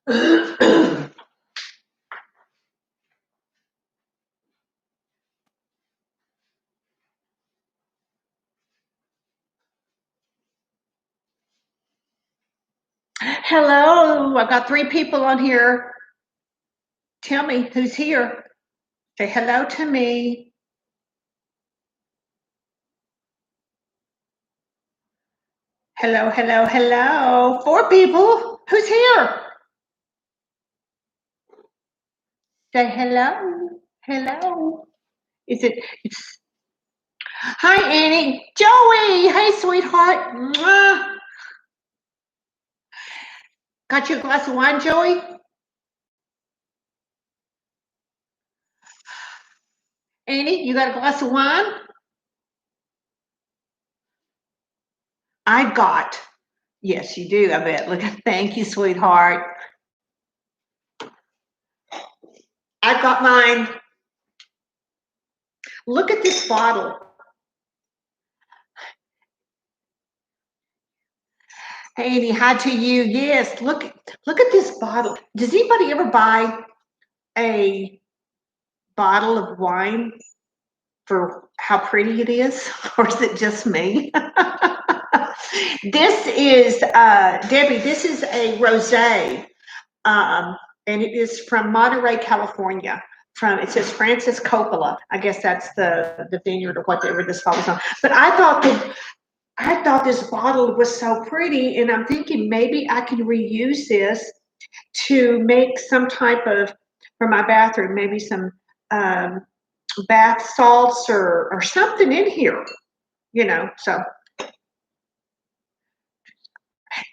Hello, I've got 3 people on here. Tell me who's here. Say hello to me. Hello, hello, hello. 4 people. Who's here? Say hello. Hello. It's Hi Annie. Joey. Hey sweetheart. Mwah. Got you a glass of wine, Joey? Annie, you got a glass of wine? I got. Yes, you do, I bet. Look, thank you, sweetheart. I got mine. Look at this bottle. Hey, Annie, hi to you. Yes, look at this bottle. Does anybody ever buy a bottle of wine for how pretty it is, or is it just me? This is Debbie. This is a rosé, and it is from Monterey, California. It says Francis Coppola. I guess that's the vineyard or whatever this bottle's on. But I thought this bottle was so pretty, and I'm thinking maybe I can reuse this to make some type of, for my bathroom, maybe some bath salts or something in here, so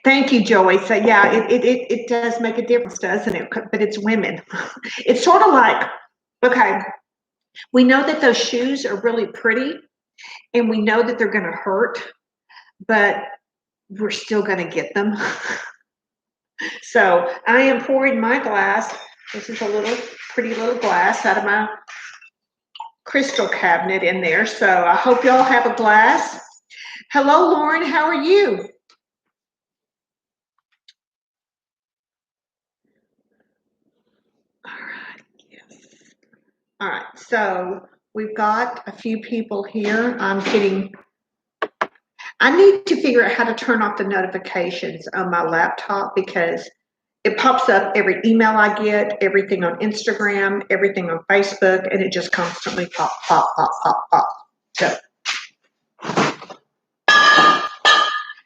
thank you, Joey. So yeah, it does make a difference, doesn't it? But it's women. It's sort of like, okay, we know that those shoes are really pretty and we know that they're going to hurt, but we're still going to get them. So I am pouring my glass. This is a pretty little glass out of my crystal cabinet in there. So I hope y'all have a glass. Hello, Lauren. How are you? All right. Yes. All right. So we've got a few people here. I need to figure out how to turn off the notifications on my laptop because it pops up every email I get, everything on Instagram, everything on Facebook, and it just constantly pop, pop, pop, pop, pop. So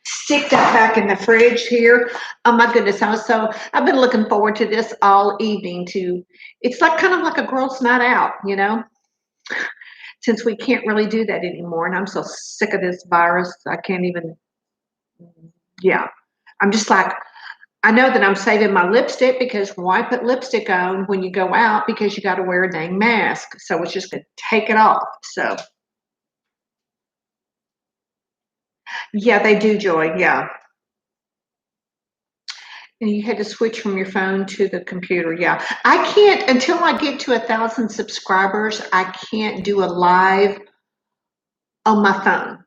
stick that back in the fridge here. Oh my goodness, I've been looking forward to this all evening it's like kind of like a girls' night out, since we can't really do that anymore. And I'm so sick of this virus. I can't even, yeah. I'm just like, I know that I'm saving my lipstick because why put lipstick on when you go out because you got to wear a dang mask. So it's just going to take it off. So yeah, they do, Joy. Yeah. And you had to switch from your phone to the computer. Yeah. I can't, until I get to 1,000 subscribers, I can't do a live on my phone.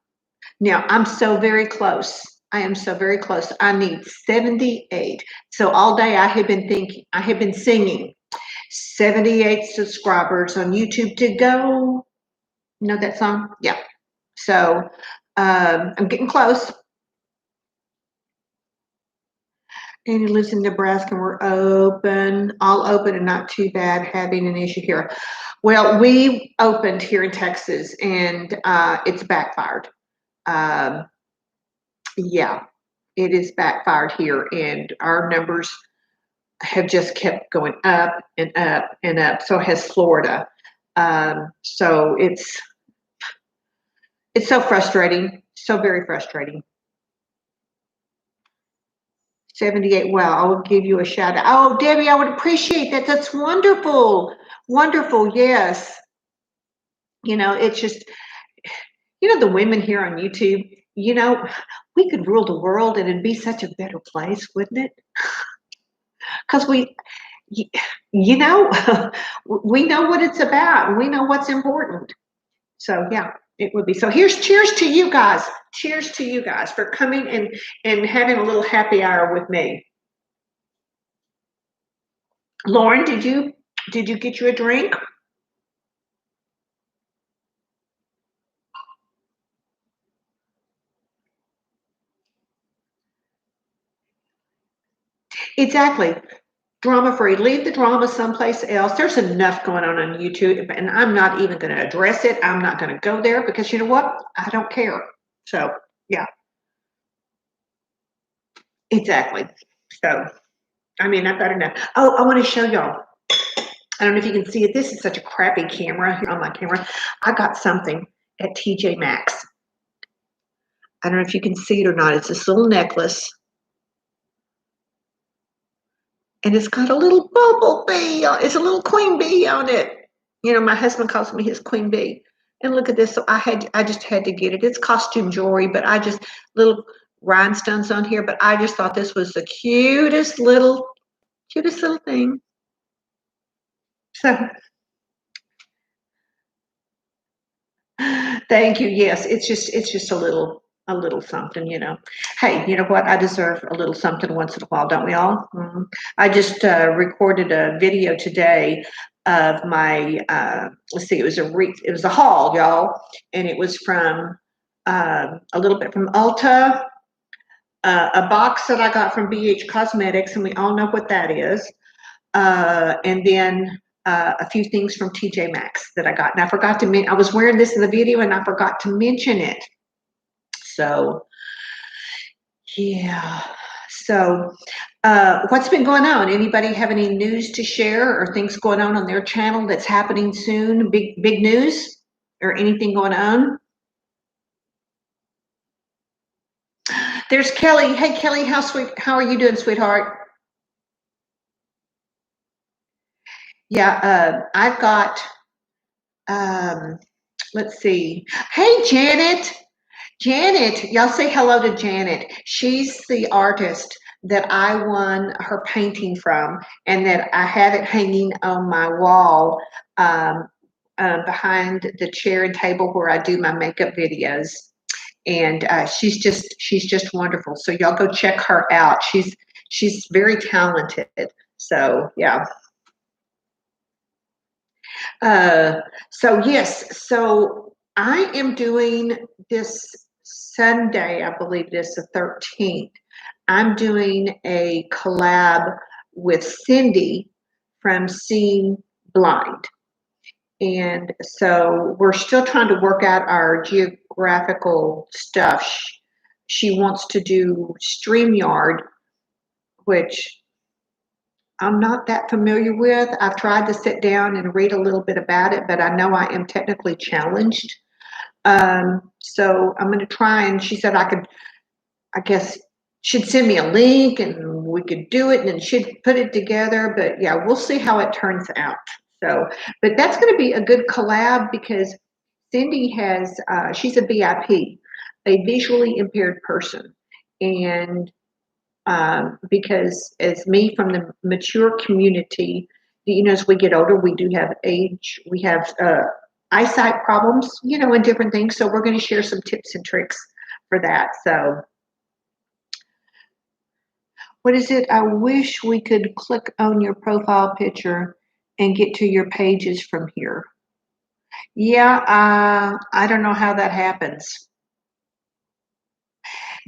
Now I'm so very close. I am so very close. I need 78. So all day I have been singing 78 subscribers on YouTube to go. You know that song? Yeah. So I'm getting close. And he lives in Nebraska, and we're all open and not too bad having an issue here. Well, we opened here in Texas and it's backfired. Yeah, it is backfired here, and our numbers have just kept going up and up and up. So has Florida. So it's so frustrating, so very frustrating. 78. Well, I will give you a shout out. Oh, Debbie, I would appreciate that. That's wonderful. Wonderful. Yes. It's just, the women here on YouTube, we could rule the world and it'd be such a better place, wouldn't it? Because you know, we know what it's about. We know what's important. So yeah, it would be. So cheers to you guys. Cheers to you guys for coming and having a little happy hour with me. Lauren, did you get you a drink? Exactly. Drama free. Leave the drama someplace else. There's enough going on YouTube, and I'm not even going to address it. I'm not going to go there because you know what? I don't care. So, yeah, exactly. So, I mean, I've got enough. Oh, I want to show y'all. I don't know if you can see it. This is such a crappy camera here on my camera. I got something at TJ Maxx. I don't know if you can see it or not. It's this little necklace, and it's got a little bumblebee. It's a little queen bee on it. You know, my husband calls me his queen bee. And look at this. So I just had to get it. It's costume jewelry, but I just little rhinestones on here. But I just thought this was the cutest little thing. So thank you. Yes, it's just a little something, you know. Hey, you know what? I deserve a little something once in a while, don't we all? I just recorded a video today of my let's see, it was a haul, y'all, and it was from a little bit from Ulta, a box that I got from BH Cosmetics, and we all know what that is. And then a few things from TJ Maxx that I got. And I forgot to mention, I was wearing this in the video and I forgot to mention it. So, yeah. So, what's been going on? Anybody have any news to share or things going on their channel that's happening soon? Big news or anything going on? There's Kelly. Hey, Kelly, how are you doing, sweetheart? Yeah, I've got, um, let's see. Hey, Janet. Janet, y'all say hello to Janet. She's the artist that I won her painting from, and that I have it hanging on my wall behind the chair and table where I do my makeup videos. And she's just wonderful. So y'all go check her out. She's very talented. So yeah. Uh, so yes, so I am doing this Sunday, I believe it is the 13th. I'm doing a collab with Cindy from Seeing Blind. And so we're still trying to work out our geographical stuff. She wants to do StreamYard, which I'm not that familiar with. I've tried to sit down and read a little bit about it, but I know I am technically challenged. So I'm going to try. And she said I guess she'd send me a link and we could do it and then she'd put it together. But yeah, we'll see how it turns out. So, but that's going to be a good collab because Cindy she's a BIP, a visually impaired person. And because as me from the mature community, you know, as we get older, we do have we have eyesight problems, you know, and different things. So we're going to share some tips and tricks for that. So what is it? I wish we could click on your profile picture and get to your pages from here. Yeah, I don't know how that happens.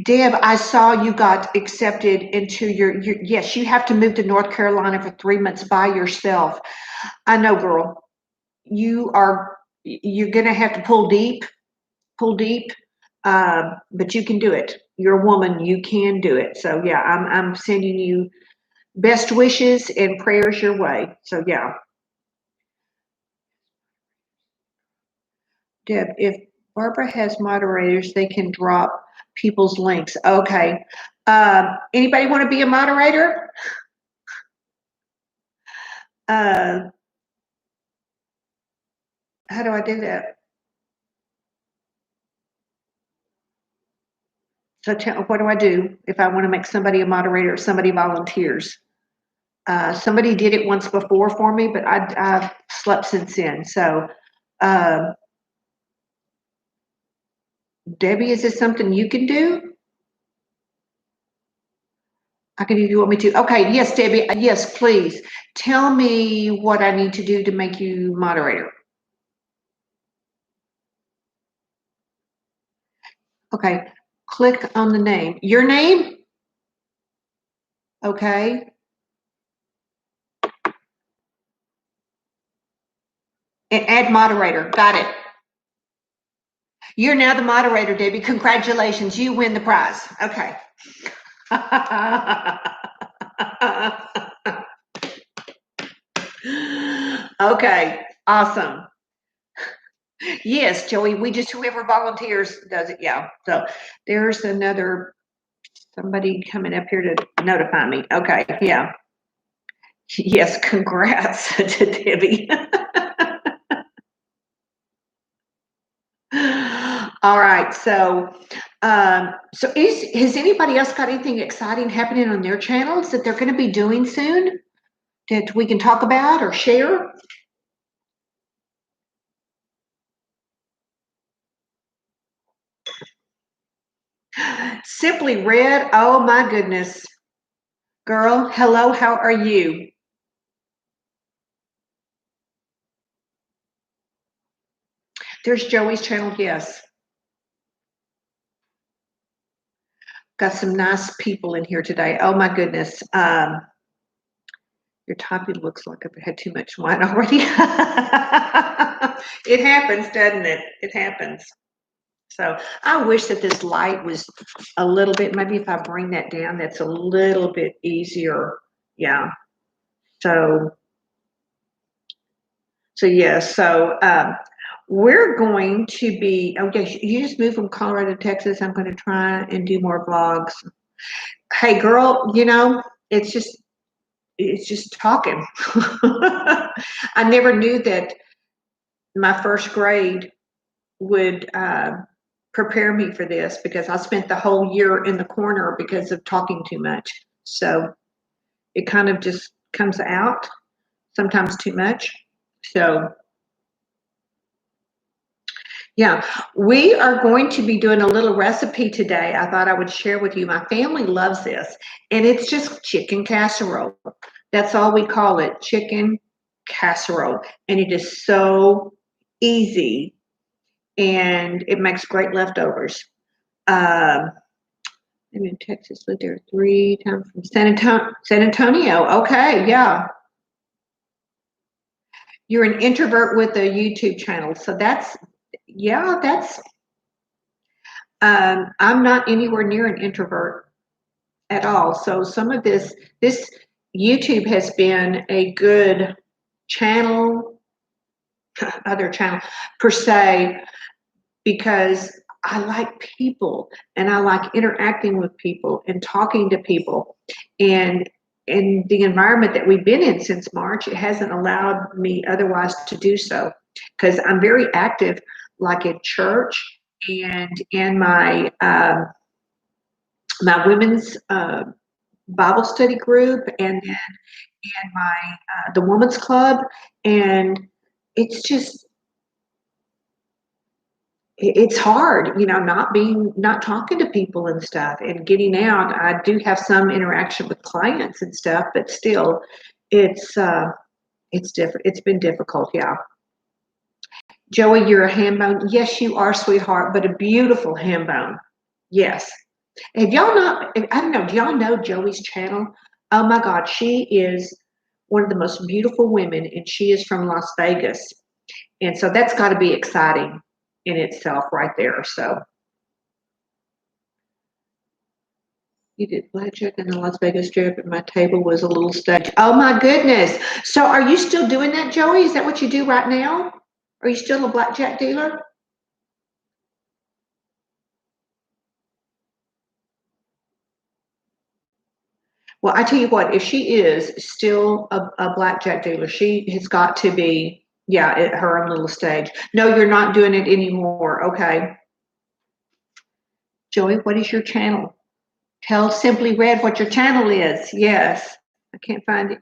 Deb, I saw you got accepted into yes, you have to move to North Carolina for 3 months by yourself. I know, girl. You're gonna have to pull deep, but you can do it. You're a woman, you can do it. So yeah, I'm sending you best wishes and prayers your way. So yeah. Deb, if Barbara has moderators, they can drop people's links. Okay. Anybody want to be a moderator? Uh, how do I do that? So what do I do if I want to make somebody a moderator, if somebody volunteers? Somebody did it once before for me, but I've slept since then. So, uh, Debbie, is this something you can do? I can, if you want me to. Okay, yes, Debbie, yes, please. Tell me what I need to do to make you moderator. Okay, click on the name. Your name? Okay. And add moderator. Got it. You're now the moderator, Debbie. Congratulations. You win the prize. Okay. Okay. Awesome. Yes, Joey, we just, whoever volunteers does it. Yeah. So there's somebody coming up here to notify me. Okay. Yeah. Yes. Congrats to Debbie. All right. So, has anybody else got anything exciting happening on their channels that they're going to be doing soon that we can talk about or share? Simply Red. Oh my goodness. Girl, hello, how are you? There's Joey's channel, yes. Got some nice people in here today. Oh my goodness. Your topping looks like I've had too much wine already. It happens, doesn't it? It happens. So I wish that this light was a little bit, maybe if I bring that down, that's a little bit easier. Yeah. So yes. So we're going to be, okay, you just moved from Colorado to Texas. I'm going to try and do more vlogs. Hey girl, it's just talking. I never knew that my first grade would prepare me for this, because I spent the whole year in the corner because of talking too much. So it kind of just comes out, sometimes too much. So yeah, we are going to be doing a little recipe today. I thought I would share with you. My family loves this, and it's just chicken casserole. That's all we call it, chicken casserole. And it is so easy, and it makes great leftovers. I'm in Texas, lived there 3 times, from San Antonio. Okay, yeah. You're an introvert with a YouTube channel. So I'm not anywhere near an introvert at all. So some of this YouTube has been a good channel, other channel per se, because I like people and I like interacting with people and talking to people. And in the environment that we've been in since March, it hasn't allowed me otherwise to do so, because I'm very active, like at church and in my women's Bible study group, and then in my the women's club. And it's just, it's hard, not talking to people and stuff and getting out. I do have some interaction with clients and stuff, but still, it's different. It's been difficult. Yeah. Joey, you're a ham bone. Yes, you are, sweetheart, but a beautiful ham bone. Yes. Have y'all not, I don't know, do y'all know Joey's channel? Oh my God, she is one of the most beautiful women, and she is from Las Vegas. And so that's got to be exciting in itself right there. So you did blackjack in the Las Vegas Strip, and my table was a little stage. Oh my goodness. So are you still doing that, Joey? Is that what you do right now? Are you still a blackjack dealer? Well, I tell you what, if she is still a blackjack dealer, she has got to be, yeah, at her own little stage. No, you're not doing it anymore. Okay. Joey, what is your channel? Tell Simply Red what your channel is. Yes. I can't find it.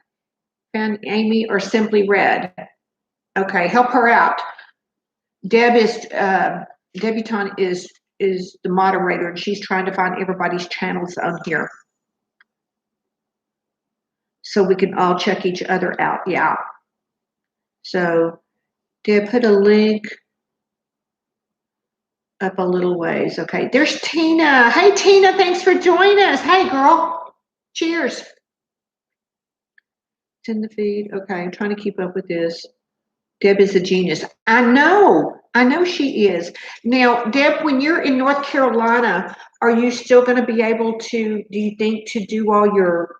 Found Amy or Simply Red. Okay, help her out. Debutante is the moderator, and she's trying to find everybody's channels on here. so we can all check each other out. Yeah. So Deb, put a link up a little ways. Okay, there's Tina. Hey, Tina, thanks for joining us. Hey, girl. Cheers. It's in the feed. Okay, I'm trying to keep up with this. Deb is a genius. I know she is. Now, Deb, when you're in North Carolina, are you still going to be able to, do you think, to do all your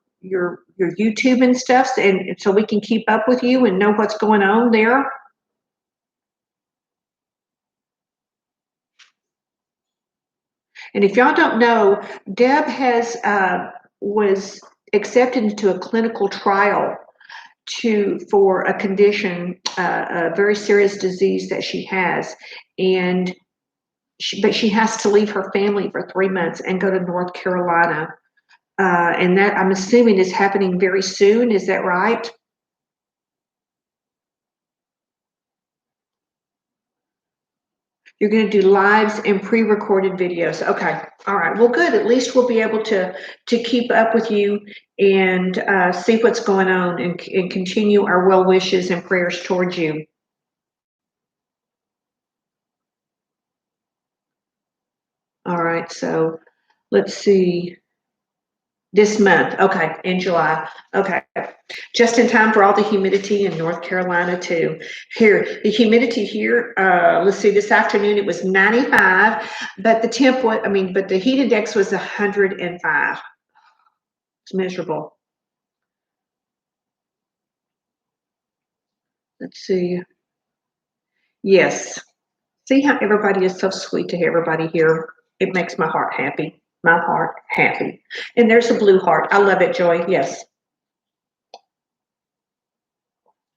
YouTube and stuff, and so we can keep up with you and know what's going on there? And if y'all don't know, Deb has was accepted into a clinical trial for a condition, a very serious disease that she has, and but she has to leave her family for 3 months and go to North Carolina, and that I'm assuming is happening very soon. Is that right? You're going to do lives and pre-recorded videos. Okay. All right. Well, good. At least we'll be able to keep up with you and see what's going on and continue our well wishes and prayers towards you. All right. So let's see. This month. Okay. In July. Okay. Just in time for all the humidity in North Carolina too. Here, the humidity here, let's see, this afternoon it was 95, but the temp was, but the heat index was 105. It's miserable. Let's see. Yes. See how everybody is so sweet to everybody here. It makes my heart happy. My heart happy. And there's a blue heart. I love it, Joy. Yes.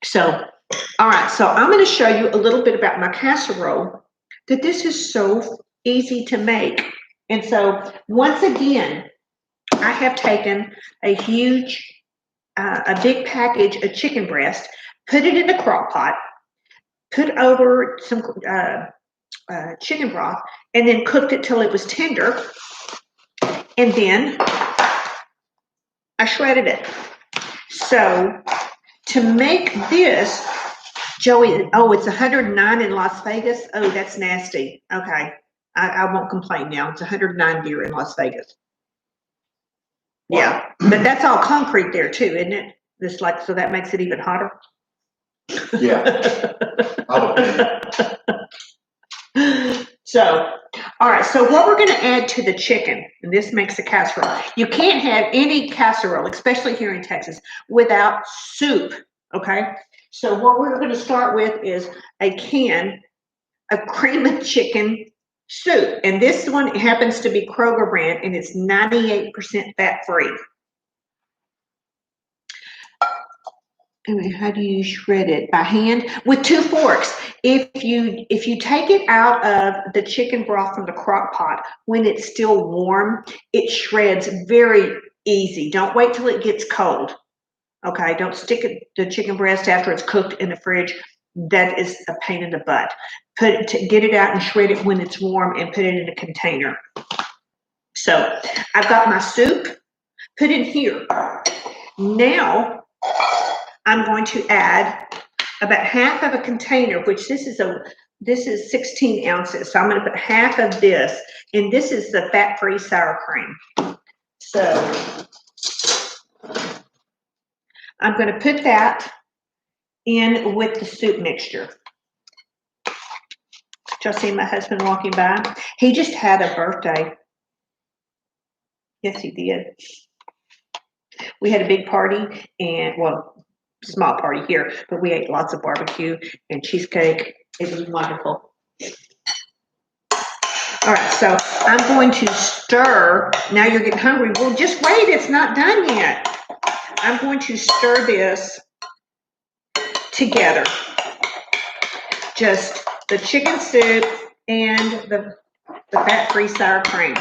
So, all right. So I'm going to show you a little bit about my casserole, that this is so easy to make. And so once again, I have taken a big package of chicken breast, put it in the crock pot, put over some chicken broth, and then cooked it till it was tender. And then I shredded it. So to make this, Joey, oh, it's 109 in Las Vegas. Oh, that's nasty. Okay. I won't complain now. It's 109 here in Las Vegas. Yeah, but that's all concrete there too, isn't it? It's like, so that makes it even hotter. Yeah. So, all right. So what we're going to add to the chicken, and this makes a casserole. You can't have any casserole, especially here in Texas, without soup. Okay. So what we're going to start with is a can of cream of chicken soup, and this one happens to be Kroger brand, and it's 98% fat free. How do you shred it? By hand with 2 forks. If you take it out of the chicken broth from the crock pot when it's still warm, it shreds very easy. Don't wait till it gets cold. Okay, don't stick the chicken breast after it's cooked in the fridge. That is a pain in the butt. Get it out and shred it when it's warm and put it in a container. So I've got my soup put in here. Now I'm going to add about half of a container, which this is 16 ounces. So I'm going to put half of this, and this is the fat-free sour cream. So I'm going to put that in with the soup mixture. Y'all see my husband walking by? He just had a birthday. Yes, he did. We had a big party, and well, small party here, but we ate lots of barbecue and cheesecake. It was wonderful. All right, so I'm going to stir. Now you're getting hungry. Well, just wait, it's not done yet. I'm going to stir this together. Just the chicken soup and the fat-free sour cream.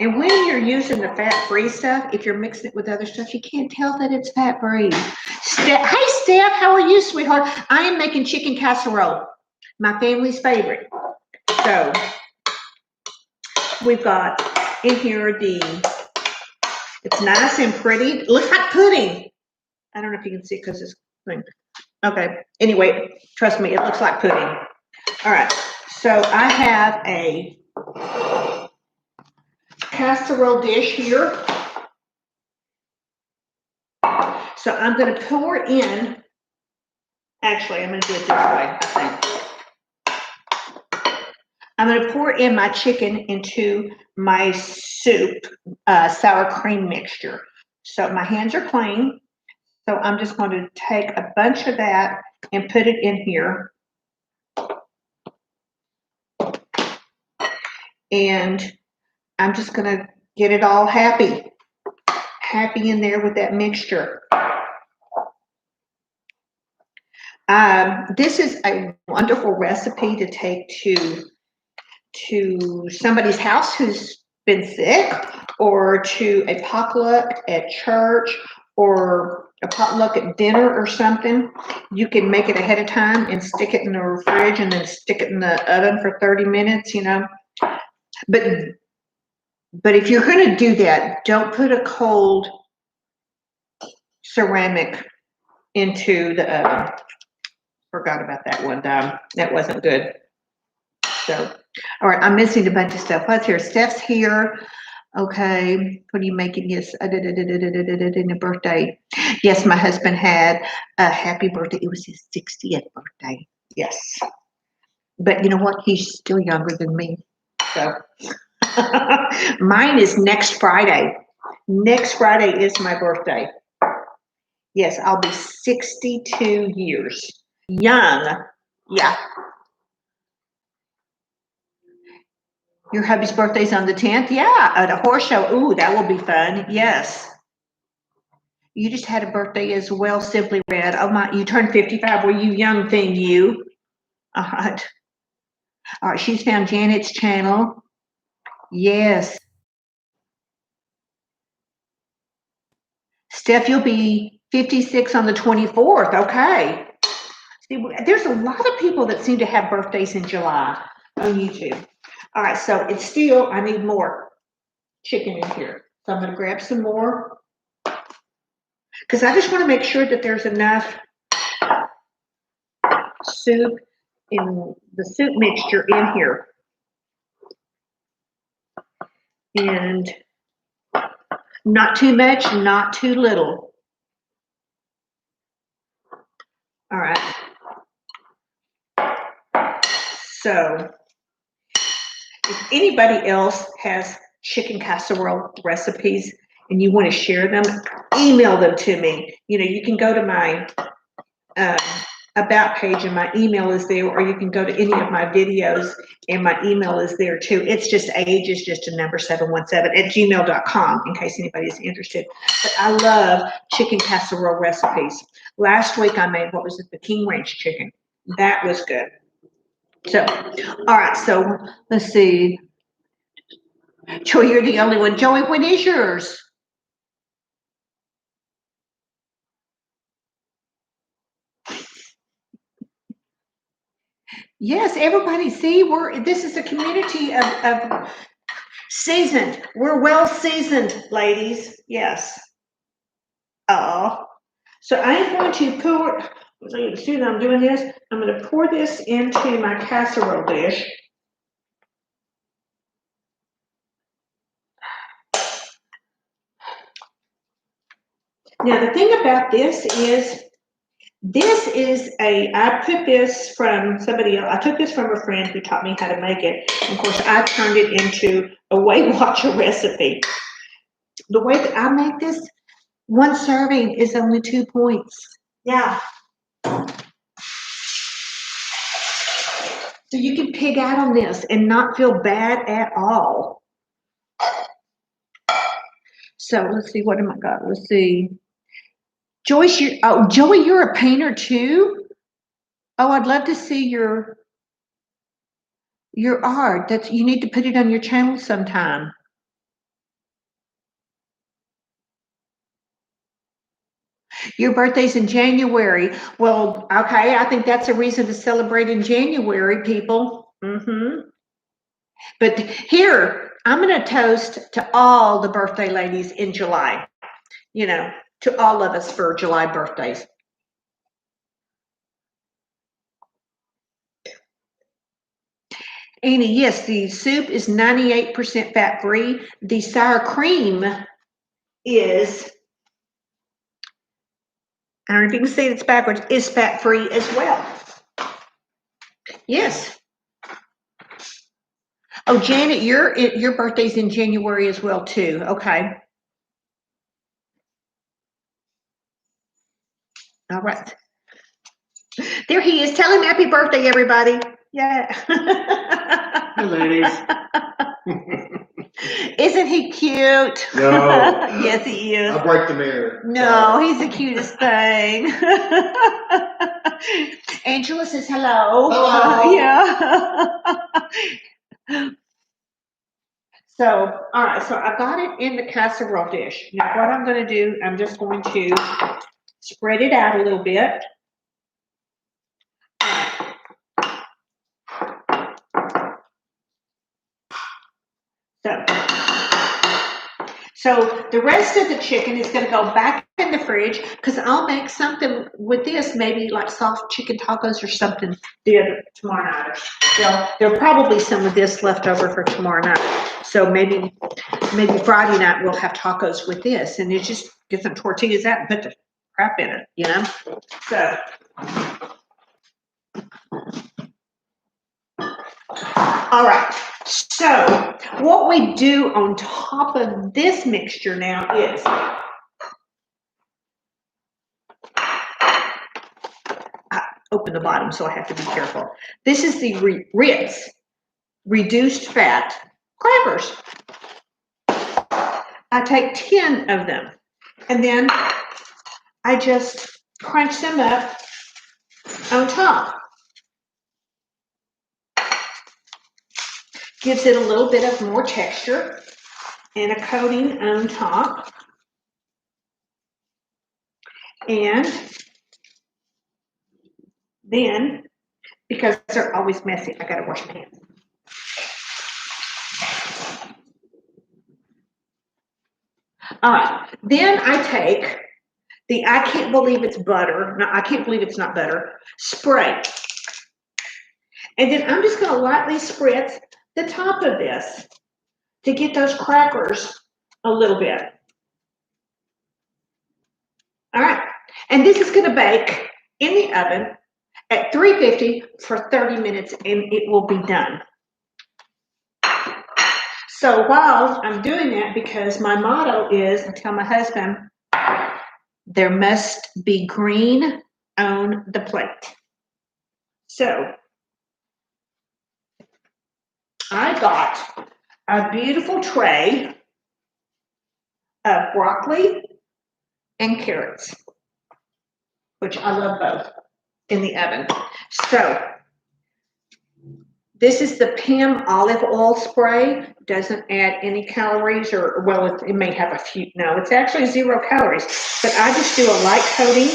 And when you're using the fat-free stuff, if you're mixing it with other stuff, you can't tell that it's fat-free. Hey, Steph, how are you, sweetheart? I am making chicken casserole, my family's favorite. So we've got in here the It's nice and pretty. It looks like pudding. I don't know if you can see it because it's thing. Okay. Anyway, trust me, it looks like pudding. All right. So I have a casserole dish here. So I'm going to pour in. Actually, I'm going to do it this way, I think. I'm going to pour in my chicken into my soup, sour cream mixture. So my hands are clean. So I'm just going to take a bunch of that and put it in here. And I'm just going to get it all happy in there with that mixture. This is a wonderful recipe to take to somebody's house who's been sick, or to a potluck at church, or a potluck at dinner or something. You can make it ahead of time and stick it in the fridge and then stick it in the oven for 30 minutes, you know. But if you're going to do that, don't put a cold ceramic into the oven. Forgot about that one time. That wasn't good. So, all right, I'm missing a bunch of stuff. What's here? Steph's here. Okay, what are you making? Yes, in a birthday. Yes, my husband had a happy birthday. It was his 60th birthday. Yes. But you know what? He's still younger than me. So mine is next Friday. Next Friday is my birthday. Yes, I'll be 62 years. Young. Yeah. Your hubby's birthday's on the 10th? Yeah, at a horse show. Ooh, that will be fun. Yes. You just had a birthday as well, Simply Red. Oh my, you turned 55. Were you young thing, you? All right. All right, she's found Janet's channel. Yes. Steph, you'll be 56 on the 24th. Okay. See, there's a lot of people that seem to have birthdays in July on YouTube. All right, so it's still, I need more chicken in here. So I'm going to grab some more, because I just want to make sure that there's enough soup in the soup mixture in here. And not too much, not too little. All right. So if anybody else has chicken casserole recipes and you want to share them, email them to me. You know, you can go to my about page and my email is there, or you can go to any of my videos and my email is there too. It's just age is just a number 717@gmail.com in case anybody's interested. But I love chicken casserole recipes. Last week I made, what was it, the King Ranch chicken. That was good. So, all right, so let's see. Joey, you're the only one. Joey, what is yours? Yes, everybody, see, this is a community of seasoned. We're well seasoned, ladies. Yes. Oh. So I'm going to pour, so you can see that I'm doing this. I'm going to pour this into my casserole dish. Now, the thing about this is I put this from somebody else. I took this from a friend who taught me how to make it. And of course, I turned it into a Weight Watcher recipe. The way that I make this, one serving is only 2 points. Yeah. So you can pig out on this and not feel bad at all. So let's see, what am I got? Let's see. Joyce, Joey, you're a painter too? Oh, I'd love to see your art. You need to put it on your channel sometime. Your birthday's in January. Well, okay, I think that's a reason to celebrate in January, people. But here, I'm going to toast to all the birthday ladies in July, you know, to all of us for July birthdays. Annie, yes, the soup is 98% fat-free. The sour cream is, I don't know if you can see it's backwards, is fat-free as well. Yes. Oh, Janet, your birthday's in January as well, too. Okay. All right. There he is. Tell him happy birthday, everybody. Yeah. Hey, ladies. Isn't he cute? No. Yes, he is. I'll break the mirror. No, Sorry. he's the cutest thing. Angela says hello. Hello. Yeah. So, all right, so I got it in the casserole dish. Now, what I'm going to do, I'm just going to spread it out a little bit. So the rest of the chicken is going to go back in the fridge because I'll make something with this, maybe like soft chicken tacos or something tomorrow night. There'll probably some of this left over for tomorrow night. So maybe Friday night we'll have tacos with this, and you just get some tortillas out and put the crap in it, you know? So. All right, so what we do on top of this mixture now is I open the bottom, so I have to be careful. This is the Ritz reduced fat crackers. I take 10 of them, and then I just crunch them up on top. Gives it a little bit of more texture and a coating on top. And then, because they're always messy, I gotta wash my hands. All right, then I take the I can't believe it's butter, no, I can't believe it's not butter, spray. And then I'm just gonna lightly spritz the top of this to get those crackers a little bit. All right, and this is gonna bake in the oven at 350 for 30 minutes and it will be done. So while I'm doing that, because my motto is, I tell my husband, there must be green on the plate. So I got a beautiful tray of broccoli and carrots, which I love both, in the oven. So this is the Pim olive oil spray. Doesn't add any calories, or well, it may have a few. No, it's actually 0 calories. But I just do a light coating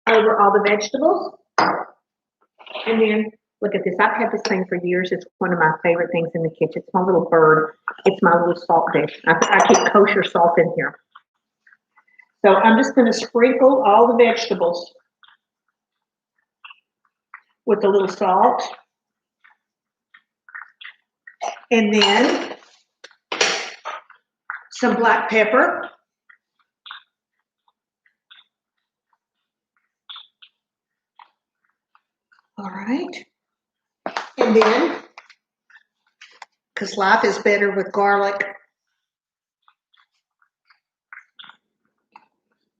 over all the vegetables. And then look at this. I've had this thing for years. It's one of my favorite things in the kitchen. It's my little bird. It's my little salt dish. I keep kosher salt in here. So I'm just going to sprinkle all the vegetables with a little salt. And then some black pepper. All right. And then, because life is better with garlic,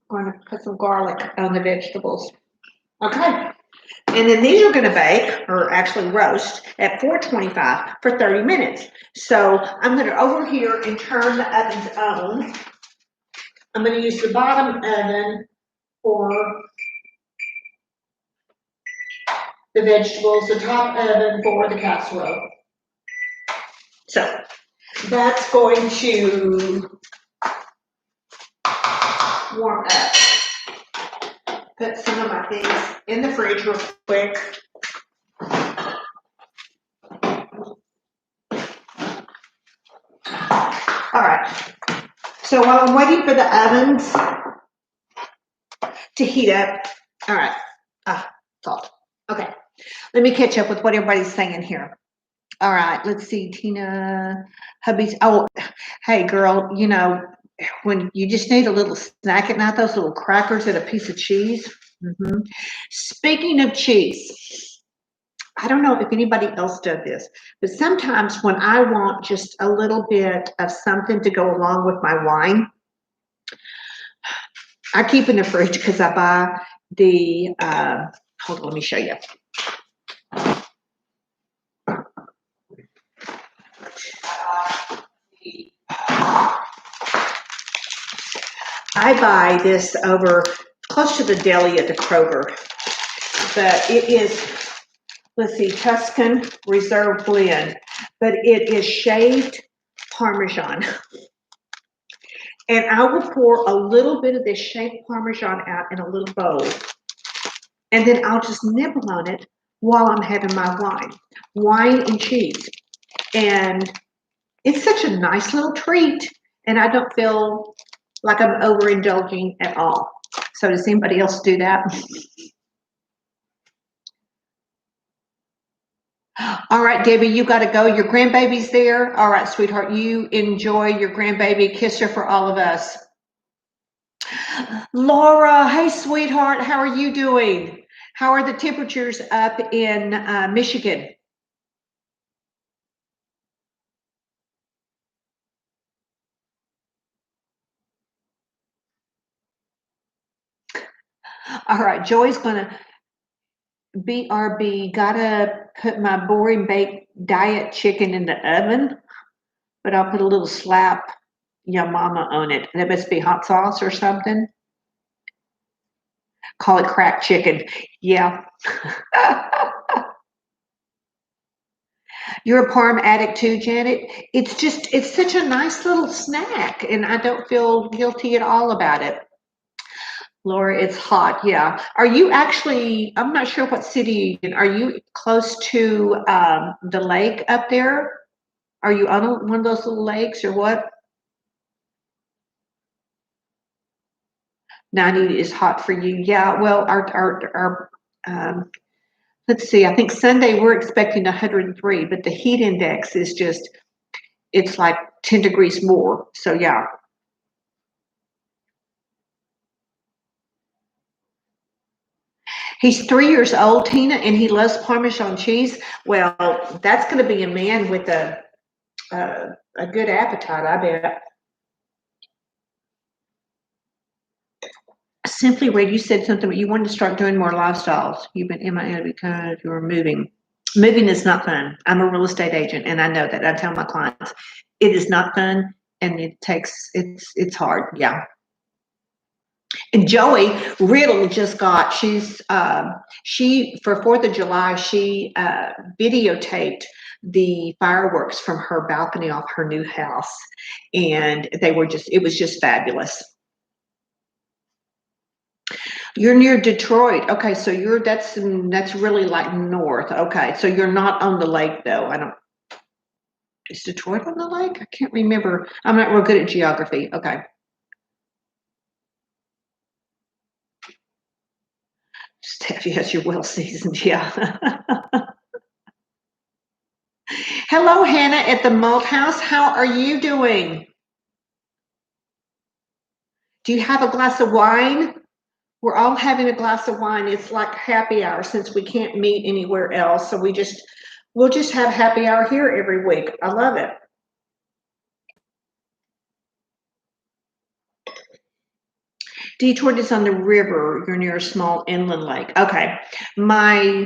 I'm going to put some garlic on the vegetables. Okay. And then these are going to bake, or actually roast, at 425 for 30 minutes. So I'm going to over here and turn the ovens on. I'm going to use the bottom oven for the vegetables, the top oven for the casserole. So that's going to warm up. Put some of my things in the fridge real quick. So while I'm waiting for the ovens to heat up, all right, salt. Okay, let me catch up with what everybody's saying here. All right, let's see, Tina, hubby's, oh, hey girl, you know, when you just need a little snack at night, those little crackers and a piece of cheese. Speaking of cheese, I don't know if anybody else does this, but sometimes when I want just a little bit of something to go along with my wine, I keep in the fridge because I buy the, hold on, let me show you. I buy this over close to the deli at the Kroger, but it is, let's see, Tuscan Reserve Blend, but it is shaved Parmesan. And I will pour a little bit of this shaved Parmesan out in a little bowl, and then I'll just nibble on it while I'm having my wine and cheese. And it's such a nice little treat, and I don't feel like I'm overindulging at all. So does anybody else do that? All right, Debbie, you got to go. Your grandbaby's there. All right, sweetheart, you enjoy your grandbaby. Kiss her for all of us. Laura, hey, sweetheart, how are you doing? How are the temperatures up in Michigan? All right, Joy's going to BRB, gotta put my boring baked diet chicken in the oven, but I'll put a little slap your mama on it. That must be hot sauce or something. Call it cracked chicken. Yeah. You're a parm addict too, Janet. It's such a nice little snack, and I don't feel guilty at all about it. Laura, it's hot. Yeah. Are you actually, I'm not sure what city you're in. Are you close to the lake up there? Are you on one of those little lakes or what? 90 is hot for you. Yeah. Well, our let's see, I think Sunday we're expecting 103, but the heat index is just, it's like 10 degrees more. So yeah. He's 3 years old, Tina, and he loves Parmesan cheese. Well, that's going to be a man with a good appetite, I bet. Simply Red, you said something, but you wanted to start doing more lifestyles. You've been MIA because you were moving. Moving is not fun. I'm a real estate agent, and I know that. I tell my clients, it is not fun, and it's hard. Yeah. And Joey Riddle just got, she, for 4th of July, she videotaped the fireworks from her balcony off her new house. And it was just fabulous. You're near Detroit. Okay, so that's really like north. Okay, so you're not on the lake though. Is Detroit on the lake? I can't remember. I'm not real good at geography. Okay. Steffi, yes, you're well seasoned. Yeah. Hello, Hannah at the Malt House. How are you doing? Do you have a glass of wine? We're all having a glass of wine. It's like happy hour since we can't meet anywhere else. So we'll just have happy hour here every week. I love it. Detroit is on the river. You're near a small inland lake. Okay. My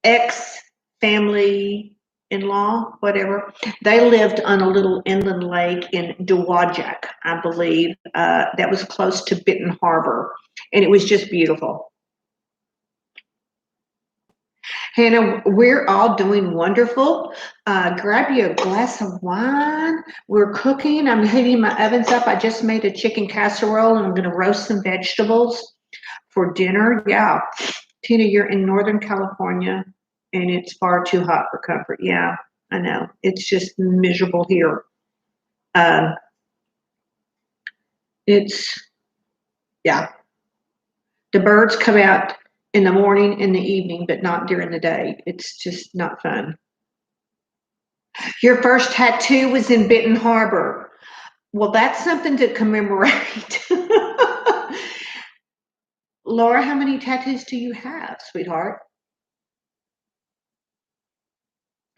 ex-family in-law, whatever, they lived on a little inland lake in Dowagiac, I believe, that was close to Benton Harbor, and it was just beautiful. Hannah, we're all doing wonderful. Grab you a glass of wine. We're cooking. I'm heating my ovens up. I just made a chicken casserole, and I'm going to roast some vegetables for dinner. Yeah. Tina, you're in Northern California, and it's far too hot for comfort. Yeah, I know. It's just miserable here. It's, yeah. The birds come out in the morning and the evening, but not during the day. It's just not fun. Your first tattoo was in Benton Harbor. Well, that's something to commemorate. Laura, how many tattoos do you have, sweetheart?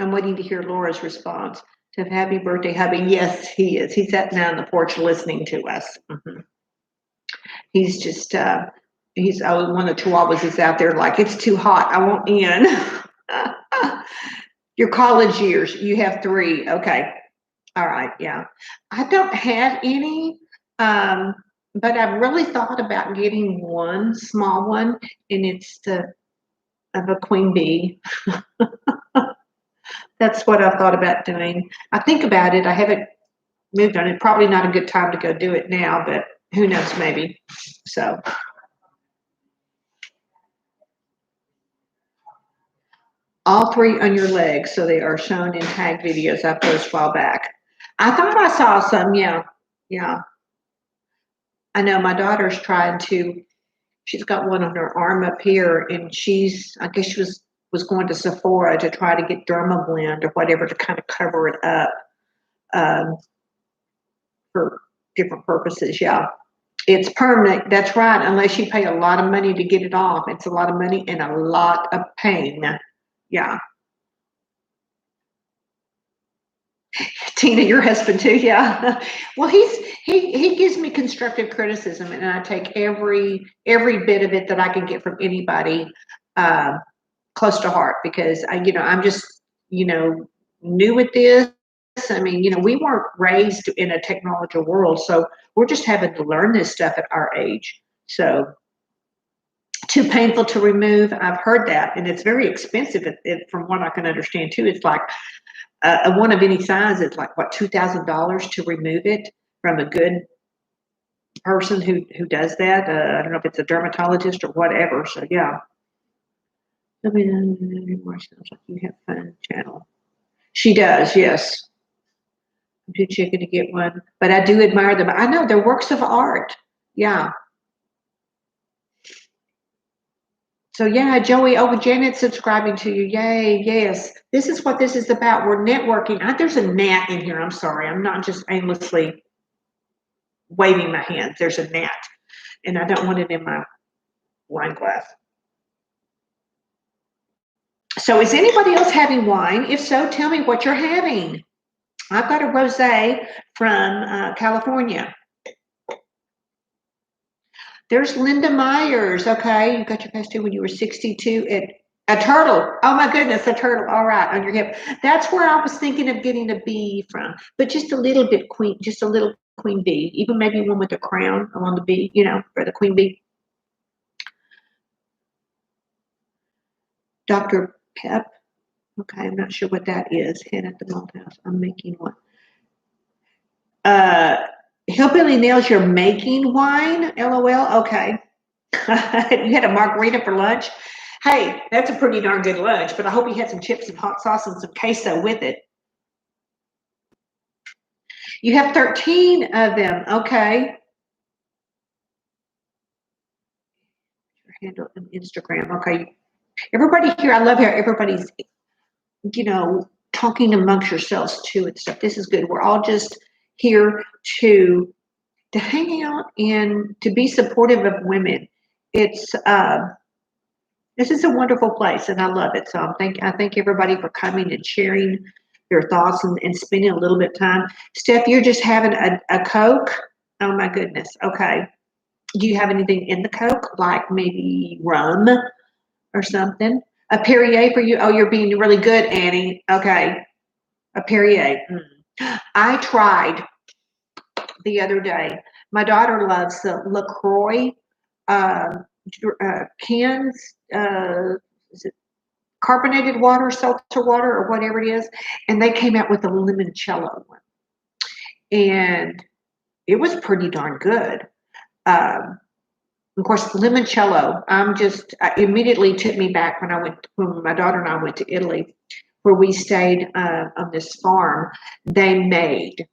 I'm waiting to hear Laura's response to happy birthday, hubby. Yes, he is. He's sitting down on the porch listening to us. He's just, one of the Chihuahuas is out there like, it's too hot. I won't in. Your college years, you have 3. Okay. All right. Yeah. I don't have any, but I've really thought about getting one small one, and it's of a queen bee. That's what I've thought about doing. I think about it. I haven't moved on it. Probably not a good time to go do it now, but who knows, maybe. So all 3 on your legs, so they are shown in tag videos I posted a while back. I thought I saw some, yeah. Yeah. I know my daughter's trying to, she's got one on her arm up here, and I guess she was going to Sephora to try to get Derma Blend or whatever to kind of cover it up um, for different purposes. Yeah. It's permanent. That's right. Unless you pay a lot of money to get it off. It's a lot of money and a lot of pain. Yeah. Tina, your husband too. Yeah. Well, he gives me constructive criticism, and I take every bit of it that I can get from anybody close to heart, because I'm just, new at this. I mean, we weren't raised in a technological world, so we're just having to learn this stuff at our age. So too painful to remove. I've heard that, and it's very expensive. From what I can understand too, it's like a one of any size. It's like what, $2,000 to remove it from a good person who does that. I don't know if it's a dermatologist or whatever. So yeah. I mean, sounds like you have fun channel. She does, yes. I'm too chicken to get one, but I do admire them. I know they're works of art. Yeah. So yeah, Joey, Janet's subscribing to you. Yay, yes. This is what this is about. We're networking. There's a gnat in here. I'm sorry. I'm not just aimlessly waving my hands. There's a gnat, and I don't want it in my wine glass. So is anybody else having wine? If so, tell me what you're having. I've got a rosé from California. There's Linda Myers. Okay, you got your tattoo when you were 62. A turtle. Oh my goodness, a turtle. All right, on your hip. That's where I was thinking of getting a bee from, but just a little bit queen, just a little queen bee. Even maybe one with a crown on the bee, for the queen bee. Dr. Pep. Okay, I'm not sure what that is. Head at the malt house. I'm making one. Hillbilly Nails, you're making wine? LOL. Okay. You had a margarita for lunch? Hey, that's a pretty darn good lunch, but I hope you had some chips and hot sauce and some queso with it. You have 13 of them. Okay. Your handle on Instagram. Okay. Everybody here, I love how everybody's, talking amongst yourselves too and stuff. This is good. We're all just here to hang out and to be supportive of women. It's this is a wonderful place, and I love it. So I thank everybody for coming and sharing your thoughts and spending a little bit of time. Steph, you're just having a Coke? Oh my goodness. Okay. Do you have anything in the Coke, like maybe rum or something? A Perrier for you? Oh, you're being really good, Annie. Okay. A Perrier. I tried the other day. My daughter loves the LaCroix cans. Is it carbonated water, seltzer water, or whatever it is? And they came out with a limoncello one, and it was pretty darn good. Of course, limoncello. Immediately took me back when my daughter and I went to Italy, where we stayed on this farm. They made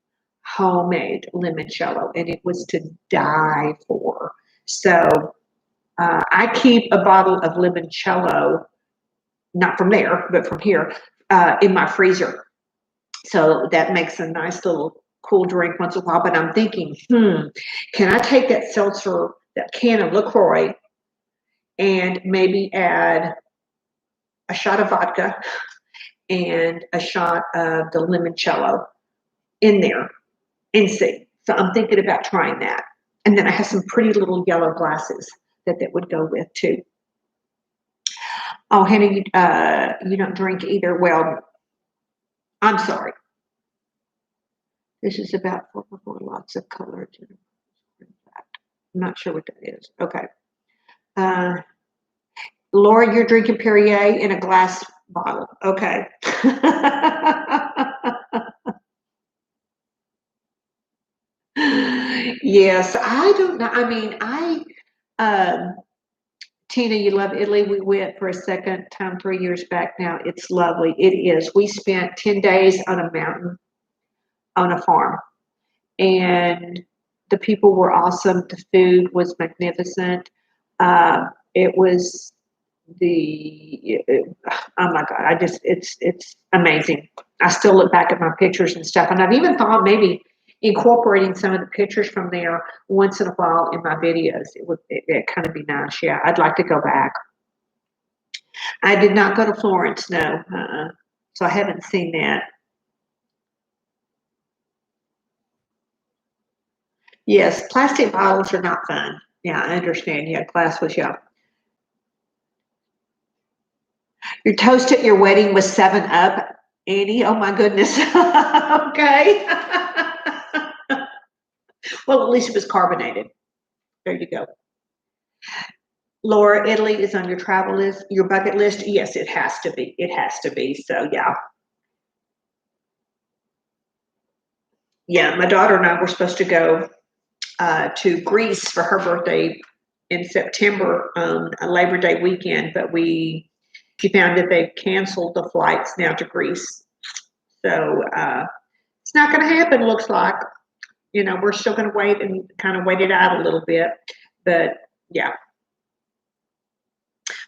homemade limoncello, and it was to die for. So I keep a bottle of limoncello, not from there, but from here, in my freezer. So that makes a nice little cool drink once in a while. But I'm thinking, can I take that seltzer, that can of LaCroix, and maybe add a shot of vodka and a shot of the limoncello in there and see. So I'm thinking about trying that. And then I have some pretty little yellow glasses that would go with too. Oh, Hannah, you don't drink either. Well, I'm sorry. This is about lots of color. I'm not sure what that is. Okay. Uh, Laura, you're drinking Perrier in a glass bottle. Okay. Yes, I don't know. I mean, um, Tina, you love Italy. We went for a second time 3 years back now. It's lovely. It is. We spent 10 days on a mountain on a farm, and the people were awesome. The food was magnificent. It was oh my God, it's amazing. I still look back at my pictures and stuff, and I've even thought maybe incorporating some of the pictures from there once in a while in my videos. It kind of be nice. Yeah, I'd like to go back. I did not go to Florence, no, so I haven't seen that. Yes, plastic bottles are not fun. Yeah, I understand. Yeah, glass was, yeah. Your toast at your wedding was 7 Up, Annie. Oh my goodness. Okay. Well, at least it was carbonated. There you go. Laura, Italy is on your travel list, your bucket list. Yes, it has to be. It has to be. So yeah. Yeah, my daughter and I were supposed to go to Greece for her birthday in September on a Labor Day weekend, but she found that they've canceled the flights now to Greece. So it's not going to happen, looks like. We're still going to wait and kind of wait it out a little bit. But yeah,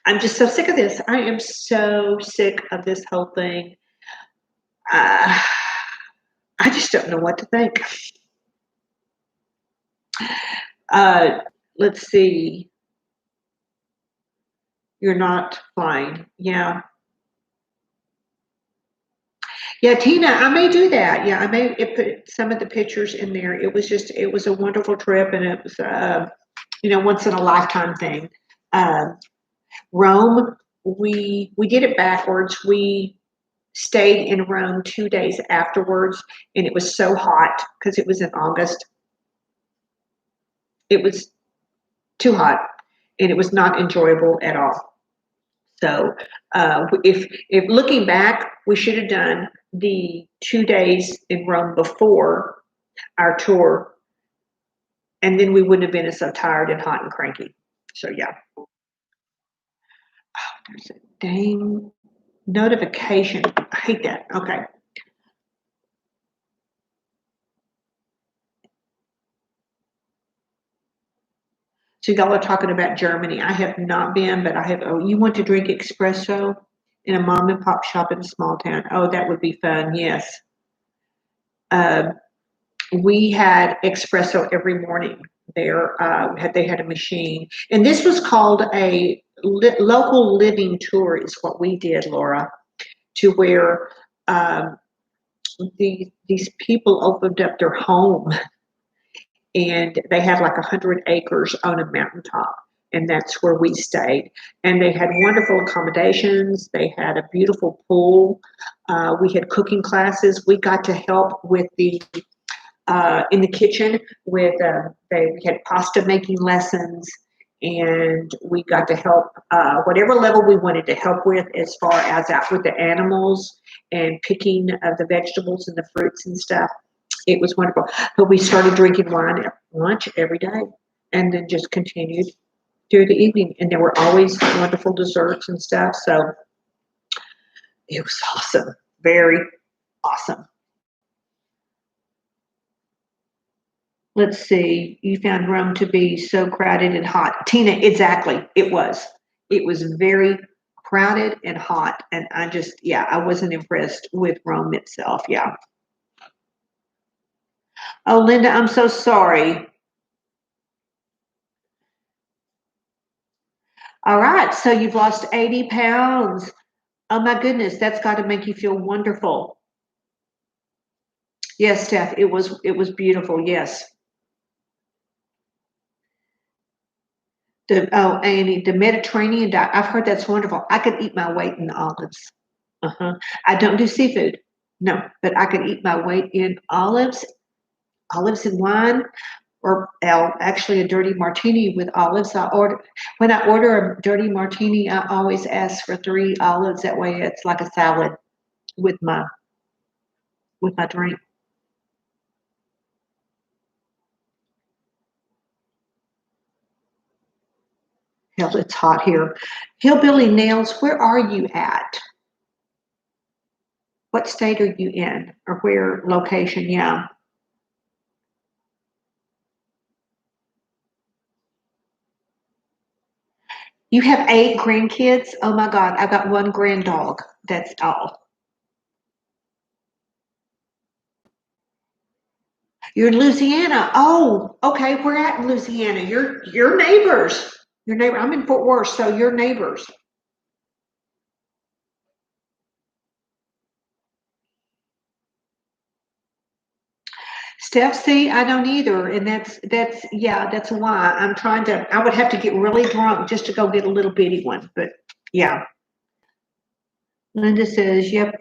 I'm just so sick of this. I am so sick of this whole thing. Uh, I just don't know what to think. Uh, let's see. You're not flying. Yeah. Yeah, Tina, I may do that. Yeah, I may put some of the pictures in there. It was a wonderful trip, and it was, once in a lifetime thing. Uh, Rome, we did it backwards. We stayed in Rome 2 days afterwards, and it was so hot because it was in August. It was too hot, and it was not enjoyable at all. So, if looking back, we should have done the 2 days in Rome before our tour, and then we wouldn't have been so tired and hot and cranky. So yeah. Oh, there's a dang notification. I hate that. Okay. So y'all are talking about Germany. I have not been, but I have. Oh, you want to drink espresso in a mom and pop shop in a small town? Oh, that would be fun. Yes. Uh, we had espresso every morning there. They had a machine, and this was called a local living tour. Is what we did, Laura, to where um, these people opened up their home, and they had like 100 acres on a mountaintop, and that's where we stayed. And they had wonderful accommodations. They had a beautiful pool. We had cooking classes. We got to help with the in the kitchen with we had pasta making lessons, and we got to help whatever level we wanted to help with as far as out with the animals and picking the vegetables and the fruits and stuff. It was wonderful. But we started drinking wine at lunch every day, and then just continued through the evening. And there were always wonderful desserts and stuff. So it was awesome. Very awesome. Let's see. You found Rome to be so crowded and hot. Tina, exactly. It was. It was very crowded and hot. And yeah, I wasn't impressed with Rome itself. Yeah. Oh, Linda, I'm so sorry. All right. So you've lost 80 pounds. Oh my goodness. That's got to make you feel wonderful. Yes, Steph, it was beautiful. Yes. Annie, the Mediterranean diet. I've heard that's wonderful. I could eat my weight in olives. Uh-huh. I don't do seafood. No, but I could eat my weight in olives and wine, or actually a dirty martini with olives. When I order a dirty martini, I always ask for 3 olives. That way, it's like a salad with my drink. Hell, it's hot here. Hillbilly Nails, where are you at? What state are you in, or where location? Yeah. You have 8 grandkids? Oh my God, I've got 1 granddog. That's all. You're in Louisiana. Oh, okay. We're at in Louisiana. You're neighbors. Your neighbor. I'm in Fort Worth, so you're neighbors. Steph, see, I don't either, and that's yeah, that's why I'm trying to. I would have to get really drunk just to go get a little bitty one, but yeah. Linda says, "Yep,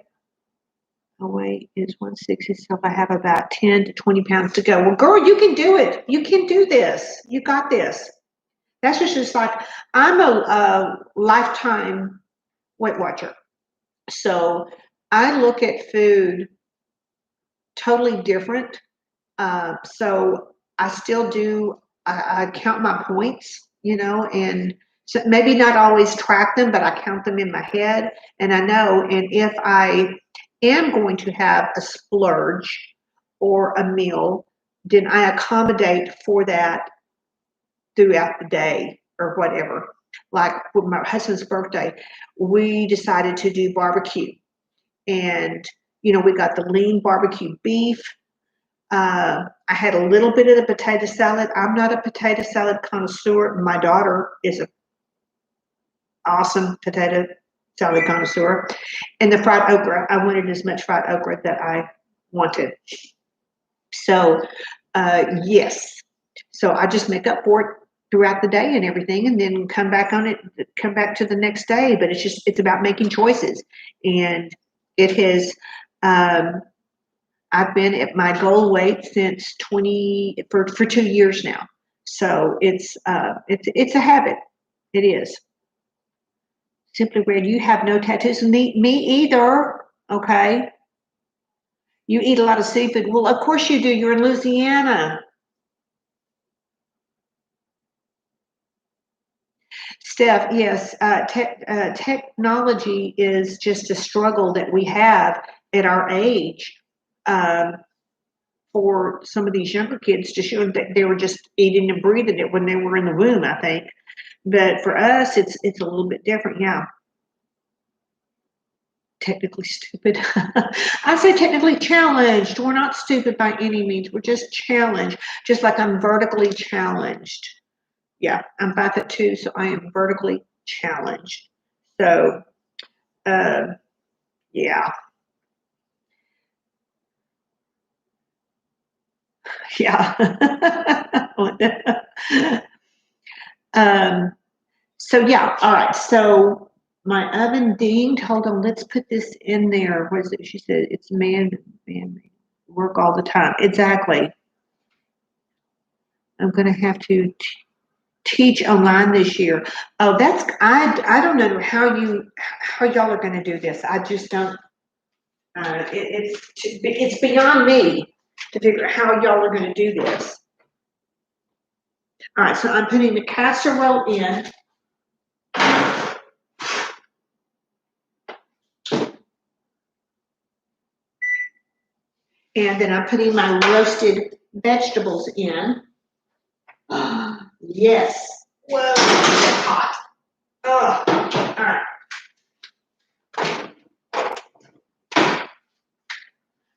my weight is 160, so I have about 10 to 20 pounds to go." Well, girl, you can do it. You can do this. You got this. That's just like I'm a lifetime Weight Watcher. So I look at food totally different. So I still do, I count my points, and so maybe not always track them, but I count them in my head and I know. And if I am going to have a splurge or a meal, then I accommodate for that throughout the day or whatever. Like with my husband's birthday, we decided to do barbecue, and we got the lean barbecue beef. I had a little bit of the potato salad. I'm not a potato salad connoisseur. My daughter is an awesome potato salad connoisseur. And the fried okra, I wanted as much fried okra that I wanted. So, yes. So I just make up for it throughout the day and everything, and then come back to the next day. But it's about making choices. And it has, um, I've been at my goal weight since for 2 years now. So it's a habit. It is. Simply Red, you have no tattoos. Me either. Okay. You eat a lot of seafood. Well, of course you do. You're in Louisiana. Steph, yes, technology is just a struggle that we have at our age. Um, for some of these younger kids to show that they were just eating and breathing it when they were in the womb, I think. But for us, it's a little bit different. Yeah, technically stupid. I say technically challenged. We're not stupid by any means. We're just challenged, just like I'm vertically challenged. Yeah, I'm 5'2", so I am vertically challenged. So, uh, yeah, yeah. um, so yeah, all right. So my oven dinged. Hold on, let's put this in there. What is it? She said it's man, work all the time. Exactly. I'm gonna have to teach online this year. Oh, I don't know how y'all are gonna do this. I just don't. It's beyond me to figure out how y'all are gonna do this. All right, so I'm putting the casserole in. And then I'm putting my roasted vegetables in. Yes. Whoa, that's hot. Oh, all right.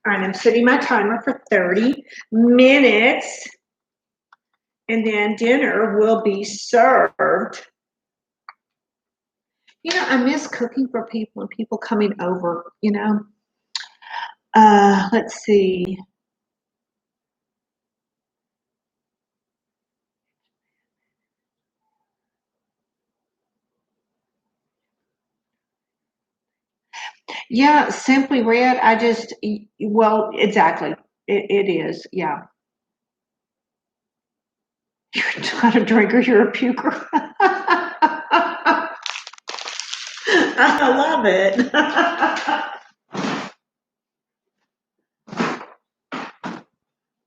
All right, I'm setting my timer for 30 minutes, and then dinner will be served. You know, I miss cooking for people and people coming over, you know. Let's see. Yeah, Simply Red, well, exactly. It is, yeah. You're not a drinker, you're a puker. I love it.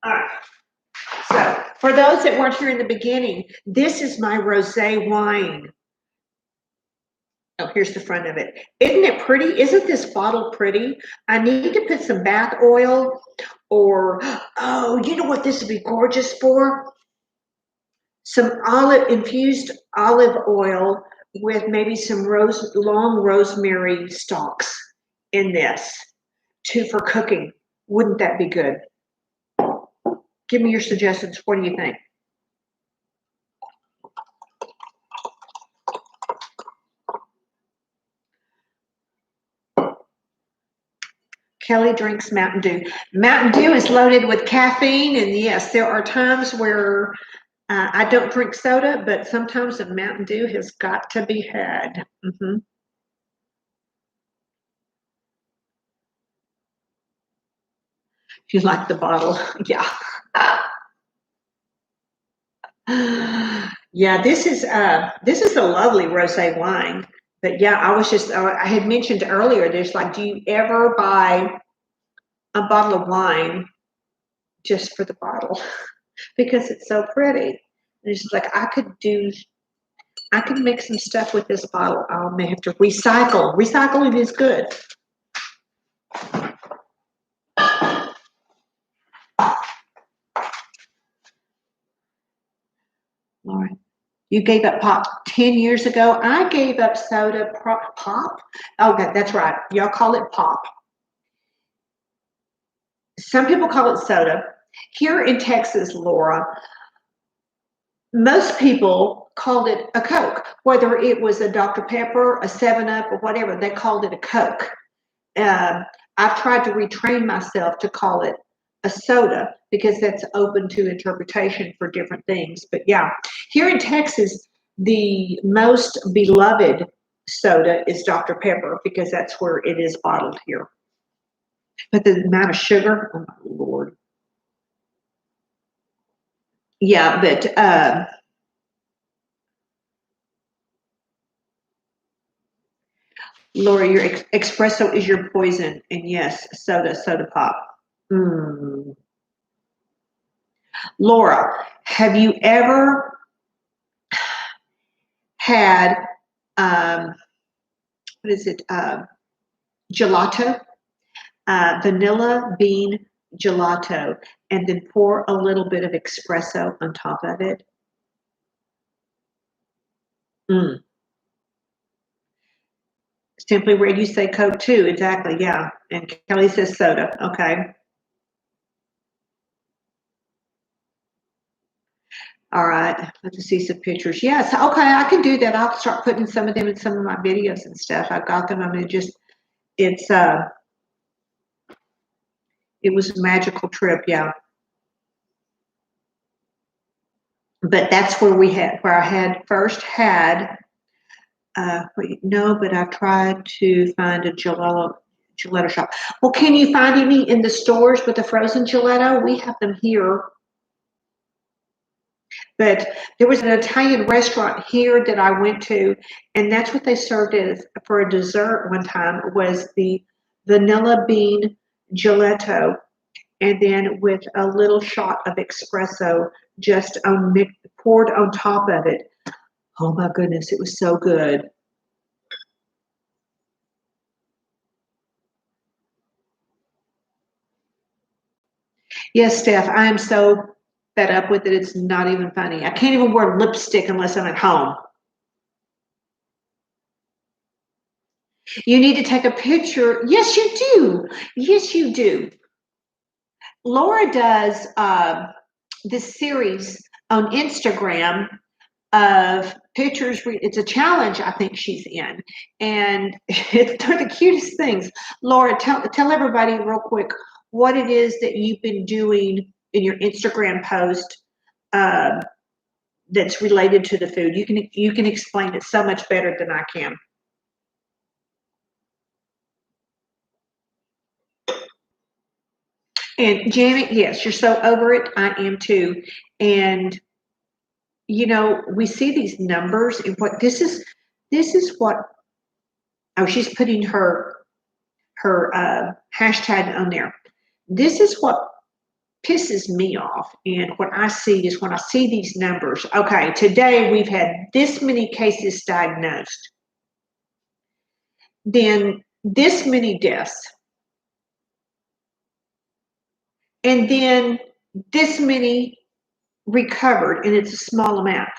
All right. So, for those that weren't here in the beginning, this is my rosé wine. Oh, here's the front of it. Isn't it pretty? Isn't this bottle pretty? I need to put some bath oil or, oh, you know what this would be gorgeous for? Some infused olive oil with maybe some long rosemary stalks in this for cooking. Wouldn't that be good? Give me your suggestions. What do you think? Kelly drinks Mountain Dew. Mountain Dew is loaded with caffeine, and yes, there are times where I don't drink soda, but sometimes a Mountain Dew has got to be had. If you like the bottle, yeah. Yeah, this is a lovely rosé wine. But yeah, I had mentioned earlier, there's like, do you ever buy a bottle of wine just for the bottle? Because it's so pretty. And it's just like I could make some stuff with this bottle. I may have to recycle. Recycling is good. All right. You gave up pop 10 years ago. I gave up soda pop. Okay, that's right. Y'all call it pop. Some people call it soda. Here in Texas, Laura, most people called it a Coke, whether it was a Dr. Pepper, a 7 Up, or whatever, they called it a Coke. I've tried to retrain myself to call it a soda because that's open to interpretation for different things. But yeah, here in Texas, the most beloved soda is Dr. Pepper because that's where it is bottled here. But the amount of sugar, oh my Lord. Yeah, but Laura, your espresso is your poison, and yes, soda pop. Mm. Laura, have you ever had what is it? Gelato, vanilla bean gelato, and then pour a little bit of espresso on top of it. Mm. Simply Red, you say Coke too, exactly, yeah. And Kelly says soda, okay. All right, let's see some pictures. Yes, okay, I can do that. I'll start putting some of them in some of my videos and stuff. I've got them. I mean, it's it was a magical trip, yeah. But that's where I had first had. No, but I've tried to find a gelato shop. Well, can you find any in the stores with the frozen gelato? We have them here. But there was an Italian restaurant here that I went to, and that's what they served as for a dessert one time was the vanilla bean gelato, and then with a little shot of espresso just poured on top of it. Oh my goodness, it was so good. Yes, Steph, I am so fed up with it. It's not even funny. I can't even wear lipstick unless I'm at home. You need to take a picture. Yes, you do. Yes, you do. Laura does this series on Instagram of pictures. It's a challenge I think she's in, and they're the cutest things. Laura, tell everybody real quick what it is that you've been doing in your Instagram post uh, that's related to the food. You can explain it so much better than I can. And Janet, yes, you're so over it. I am too. And we see these numbers and what this is what. Oh, she's putting her hashtag on there. This is what pisses me off. And what I see is when I see these numbers, okay, today we've had this many cases diagnosed, then this many deaths, and then this many recovered, and it's a small amount.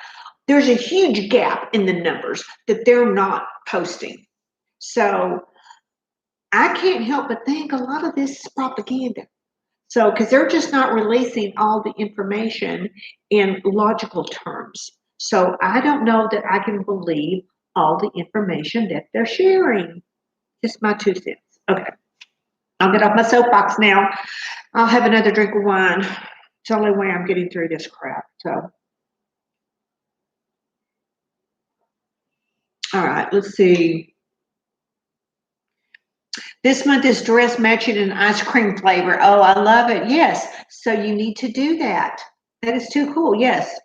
There's a huge gap in the numbers that they're not posting. So I can't help but think a lot of this is propaganda. So, because they're just not releasing all the information in logical terms. So, I don't know that I can believe all the information that they're sharing. Just my 2 cents. Okay, I'll get off my soapbox now. I'll have another drink of wine. It's the only way I'm getting through this crap. So, all right, let's see. This month is dress matching an ice cream flavor. Oh, I love it. Yes. So, you need to do that. That is too cool. Yes.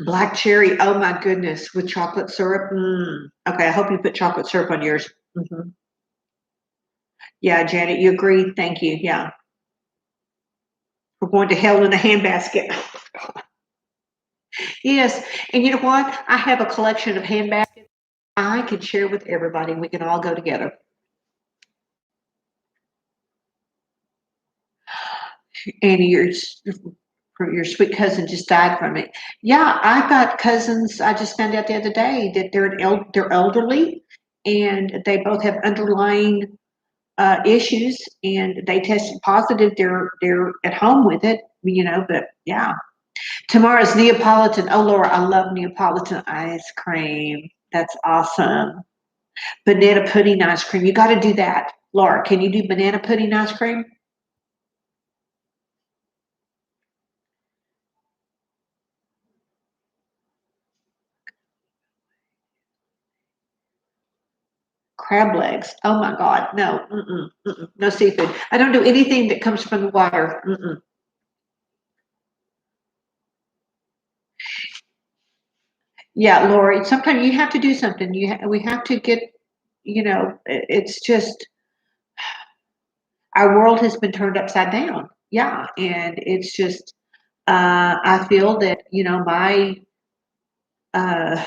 Black cherry. Oh my goodness, with chocolate syrup. Okay, I hope you put chocolate syrup on yours. Yeah, Janet, you agree? Thank you. Yeah, we're going to hell in a handbasket. Yes, and you know what? I have a collection of handbaskets I can share with everybody. We can all go together. And your sweet cousin just died from it. Yeah, I've got cousins. I just found out the other day that they're elderly, and they both have underlying issues, and they tested positive. They're at home with it, But yeah, tomorrow's Neapolitan. Oh, Laura, I love Neapolitan ice cream. That's awesome. Banana pudding ice cream. You got to do that, Laura. Can you do banana pudding ice cream? Crab legs. Oh my God, no, no seafood. I don't do anything that comes from the water. Yeah, Lori. Sometimes you have to do something. We have to get. It's just our world has been turned upside down. Yeah, and it's just. I feel that uh,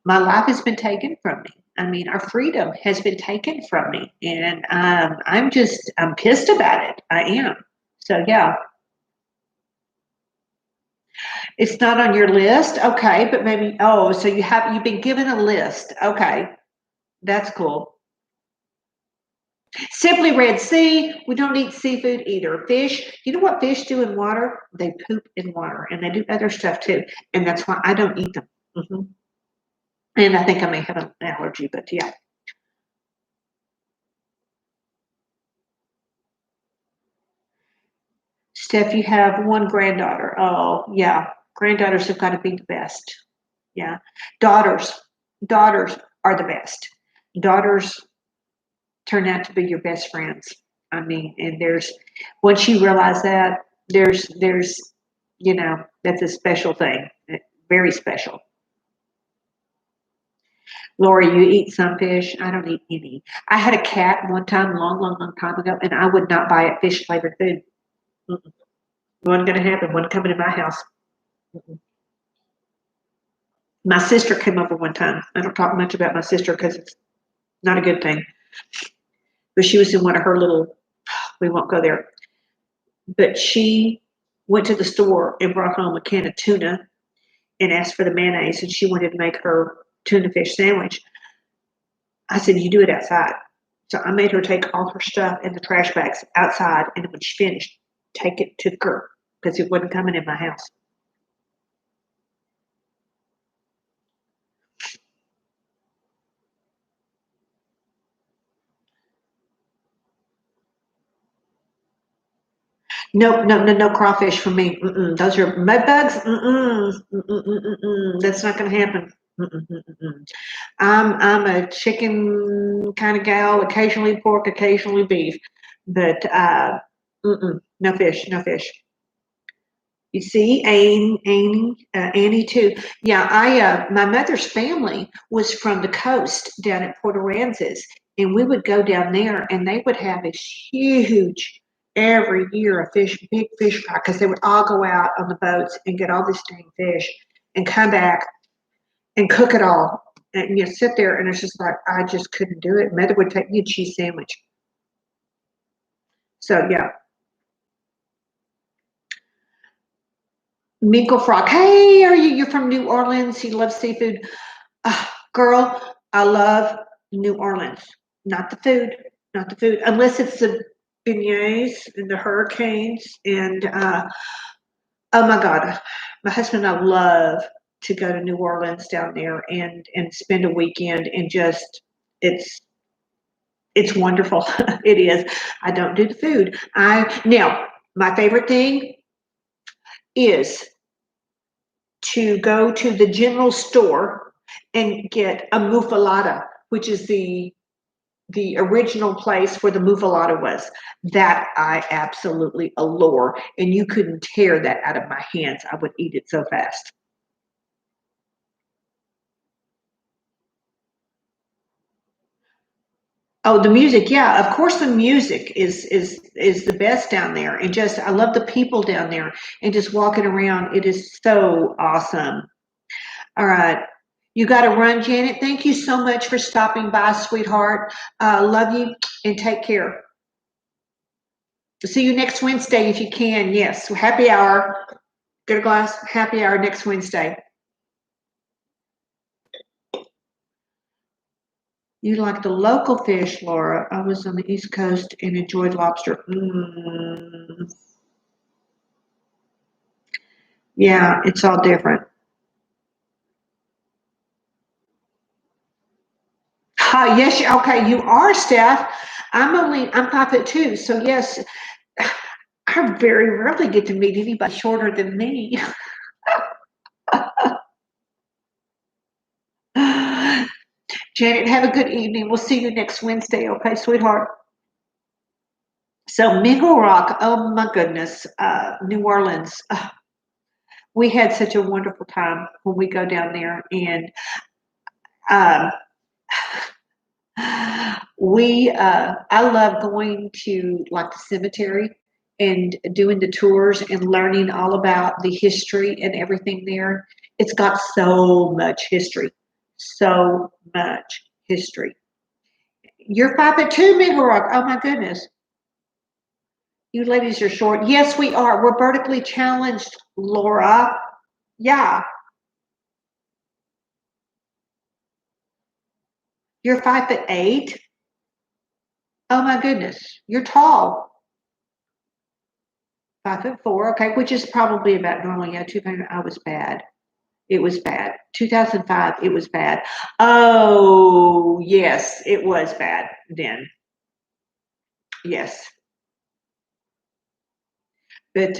my life has been taken from me. I mean, our freedom has been taken from me, and I'm pissed about it. I am. So yeah, it's not on your list, okay? But maybe so you've been given a list, okay? That's cool. Simply Red Sea. We don't eat seafood either. Fish. You know what fish do in water? They poop in water, and they do other stuff too. And that's why I don't eat them. And I think I may have an allergy, but yeah. Steph, you have one granddaughter. Oh, yeah. Granddaughters have got to be the best. Yeah. Daughters, daughters are the best. Daughters turn out to be your best friends. I mean, and once you realize that, there's, that's a special thing, very special. Lori, you eat some fish. I don't eat any. I had a cat one time, long, long, long time ago, and I would not buy it fish flavored food. Mm-mm. Wasn't going to happen. Wasn't coming to my house. Mm-mm. My sister came over one time. I don't talk much about my sister because it's not a good thing. but she was in one of her little, we won't go there, but she went to the store and brought home a can of tuna and asked for the mayonnaise, and she wanted to make her tuna fish sandwich. I said, you do it outside. So I made her take all her stuff in the trash bags outside, and when she finished, take it to the curb because it wasn't coming in my house. Nope, no, no, no crawfish for me. Mm-mm. Those are mud bugs. Mm-mm. Mm-mm, mm-mm, mm-mm. That's not going to happen. Mm-mm, mm-mm, mm. I'm a chicken kind of gal. Occasionally pork, occasionally beef, but no fish, no fish. You see, Annie too. Yeah, my mother's family was from the coast down at Port Aransas, and we would go down there, and they would have this huge every year a big fish fry, because they would all go out on the boats and get all this dang fish, and come back and cook it all, and you sit there, and it's just like I just couldn't do it. Mother would take me a cheese sandwich. So yeah, Minkle Frog. Hey, are you? You're from New Orleans. You love seafood. Girl, I love New Orleans. Not the food, not the food, unless it's the beignets and the hurricanes. And oh my God, my husband and I love to go to New Orleans down there and spend a weekend and just it's it's wonderful. It is. I don't do the food. I now my favorite thing is to go to the general store and get a muffalata, which is the original place where the muffalata was. That I absolutely adore, and you couldn't tear that out of my hands. I would eat it so fast. Oh, the music, yeah, of course the music is the best down there. And just I love the people down there and just walking around. It is so awesome. All right. You got to run, Janet. Thank you so much for stopping by, sweetheart. Love you and take care. See you next Wednesday if you can. Yes, happy hour. Get a glass. Happy hour next Wednesday. You like the local fish, Laura? I was on the East Coast and enjoyed lobster. Yeah, it's all different. Yes, okay, you are, Steph. I'm 5'2", so yes, I very rarely get to meet anybody shorter than me. Janet, have a good evening. We'll see you next Wednesday, okay, sweetheart? So Mingle Rock, oh my goodness, New Orleans. We had such a wonderful time when we go down there, and um, I love going to like the cemetery and doing the tours and learning all about the history and everything there. It's got so much history, so much history. You're 5'2", Mingle Rock. Oh my goodness. You ladies are short. Yes, we are. We're vertically challenged, Laura. Yeah. You're 5'8". Oh my goodness. You're tall. 5'4". Okay, which is probably about normal. Yeah, 200. I was bad. It was bad. 2005. It was bad. Oh yes, it was bad then. Yes, but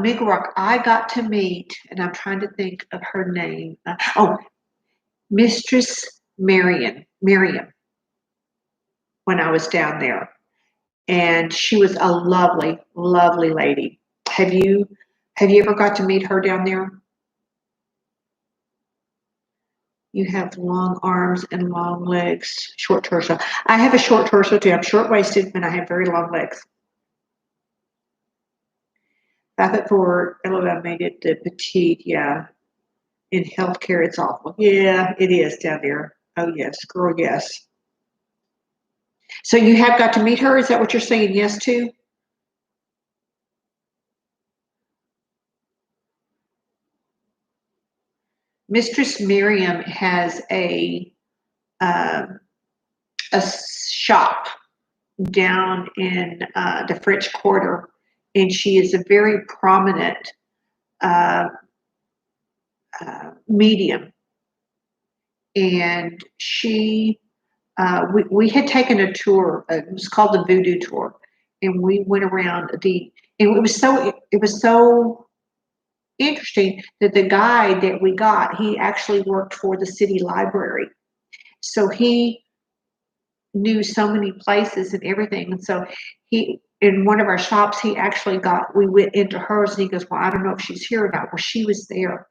Mega Rock. I got to meet, and I'm trying to think of her name. Mistress Miriam, when I was down there, and she was a lovely, lovely lady. Have you ever got to meet her down there? You have long arms and long legs, short torso. I have a short torso too. I'm short waisted and I have very long legs. 5'4". I made it the petite. Yeah. In healthcare, it's awful. Yeah, it is down there. Oh yes, girl, yes. So you have got to meet her? Is that what you're saying yes to? Mistress Miriam has um, a shop down in the French Quarter, and she is a very prominent uh, medium. And we had taken a tour. It was called the Voodoo Tour, and we went around and it was so interesting that the guide that we got, he actually worked for the city library. So he knew so many places and everything. And so in one of our shops, we went into hers and he goes, well, I don't know if she's here or not. Well, she was there.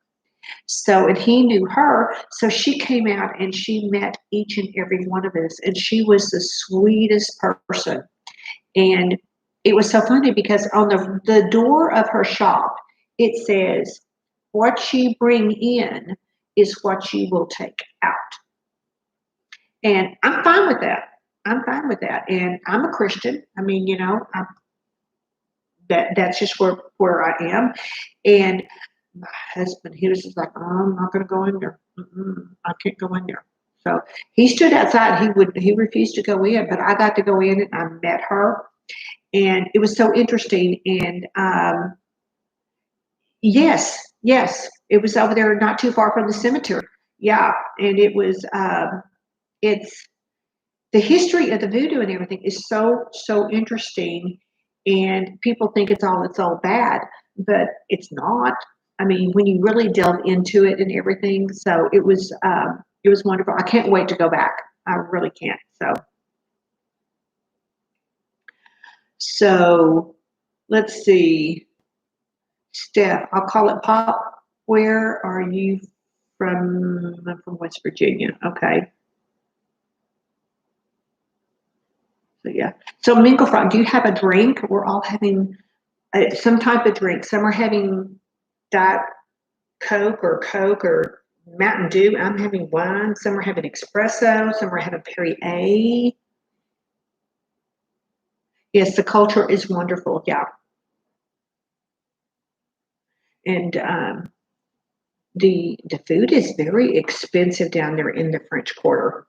So, and he knew her. So she came out and she met each and every one of us. And she was the sweetest person. And it was so funny because on the door of her shop, it says, what you bring in is what you will take out. And I'm fine with that. I'm fine with that. And I'm a Christian. I mean, that's just where I am. And my husband, he was just like, oh, I'm not going to go in there. I can't go in there. So he stood outside. He refused to go in, but I got to go in and I met her. And it was so interesting. And yes, it was over there not too far from the cemetery. Yeah. And it's the history of the voodoo and everything is so interesting, and people think it's all bad, but it's not. I mean, when you really delve into it and everything, so it was wonderful. I can't wait to go back. I really can't. So let's see, Steph. I'll call it Pop. Where are you from? I'm from West Virginia. Okay. So yeah. So Mingle Frog, do you have a drink? We're all having some type of drink. Some are having Diet Coke or Mountain Dew. I'm having wine. Some are having espresso. Some are having Perrier. Yes, the culture is wonderful. Yeah, and the food is very expensive down there in the French Quarter.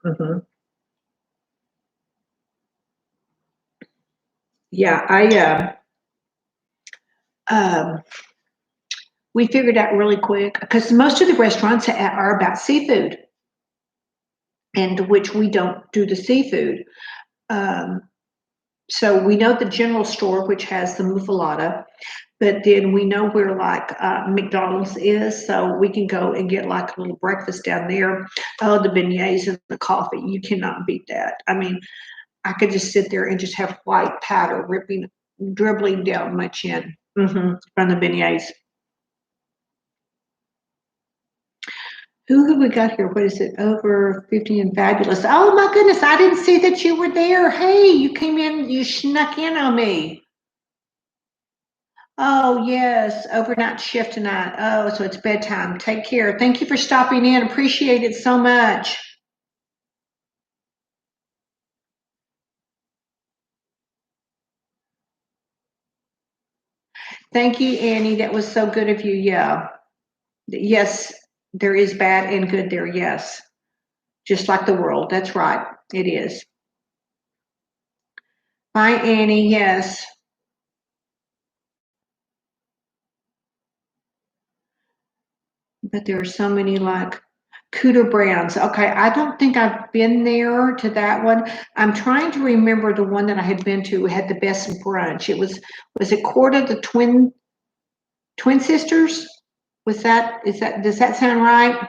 Yeah, um, we figured out really quick because most of the restaurants are about seafood, and which we don't do the seafood. Um, so we know the general store, which has the muffalata, but then we know where like McDonald's is, so we can go and get like a little breakfast down there. Oh, the beignets and the coffee, you cannot beat that. I mean, I could just sit there and just have white powder dribbling down my chin from the beignets. Who have we got here? What is it? Over 50 and fabulous. Oh my goodness, I didn't see that you were there. Hey, you came in, you snuck in on me. Oh, yes, overnight shift tonight. Oh, so it's bedtime. Take care. Thank you for stopping in. Appreciate it so much. Thank you, Annie. That was so good of you. Yeah. Yes, there is bad and good there. Yes. Just like the world. That's right. It is. Hi, Annie. Yes. But there are so many like Cooter Browns. Okay, I don't think I've been there to that one. I'm trying to remember the one that I had been to had the best brunch. Was it Corda the twin sisters? Does that sound right?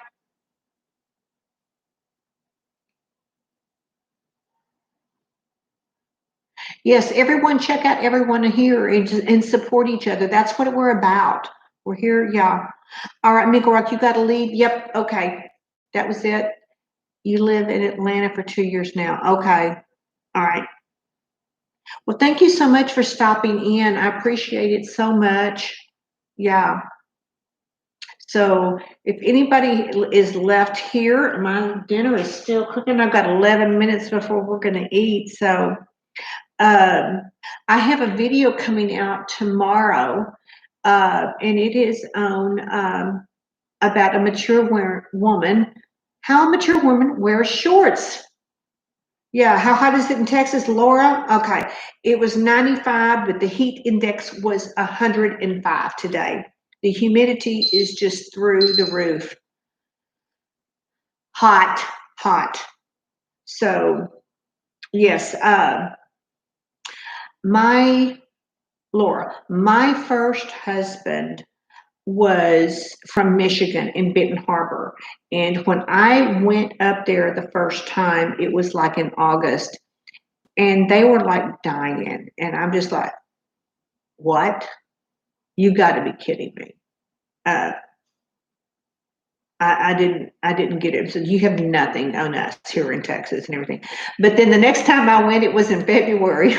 Yes, everyone check out everyone here and support each other. That's what we're about. We're here, yeah. All right, Miguel Rock, you got to leave. Yep, okay. That was it. You live in Atlanta for 2 years now. Okay. All right. Well, thank you so much for stopping in. I appreciate it so much. Yeah. So if anybody is left here, my dinner is still cooking. I've got 11 minutes before we're going to eat. So I have a video coming out tomorrow, and it is on about a mature woman, how a mature woman wears shorts. Yeah, how hot is it in Texas, Laura? Okay, it was 95, but the heat index was 105 today. The humidity is just through the roof. Hot, hot. So, yes, my first husband was from Michigan in Benton Harbor. And when I went up there the first time, it was like in August, and they were like dying. And I'm just like, what? You got to be kidding me. Uh, I didn't get it. So you have nothing on us here in Texas and everything. But then the next time I went, it was in February.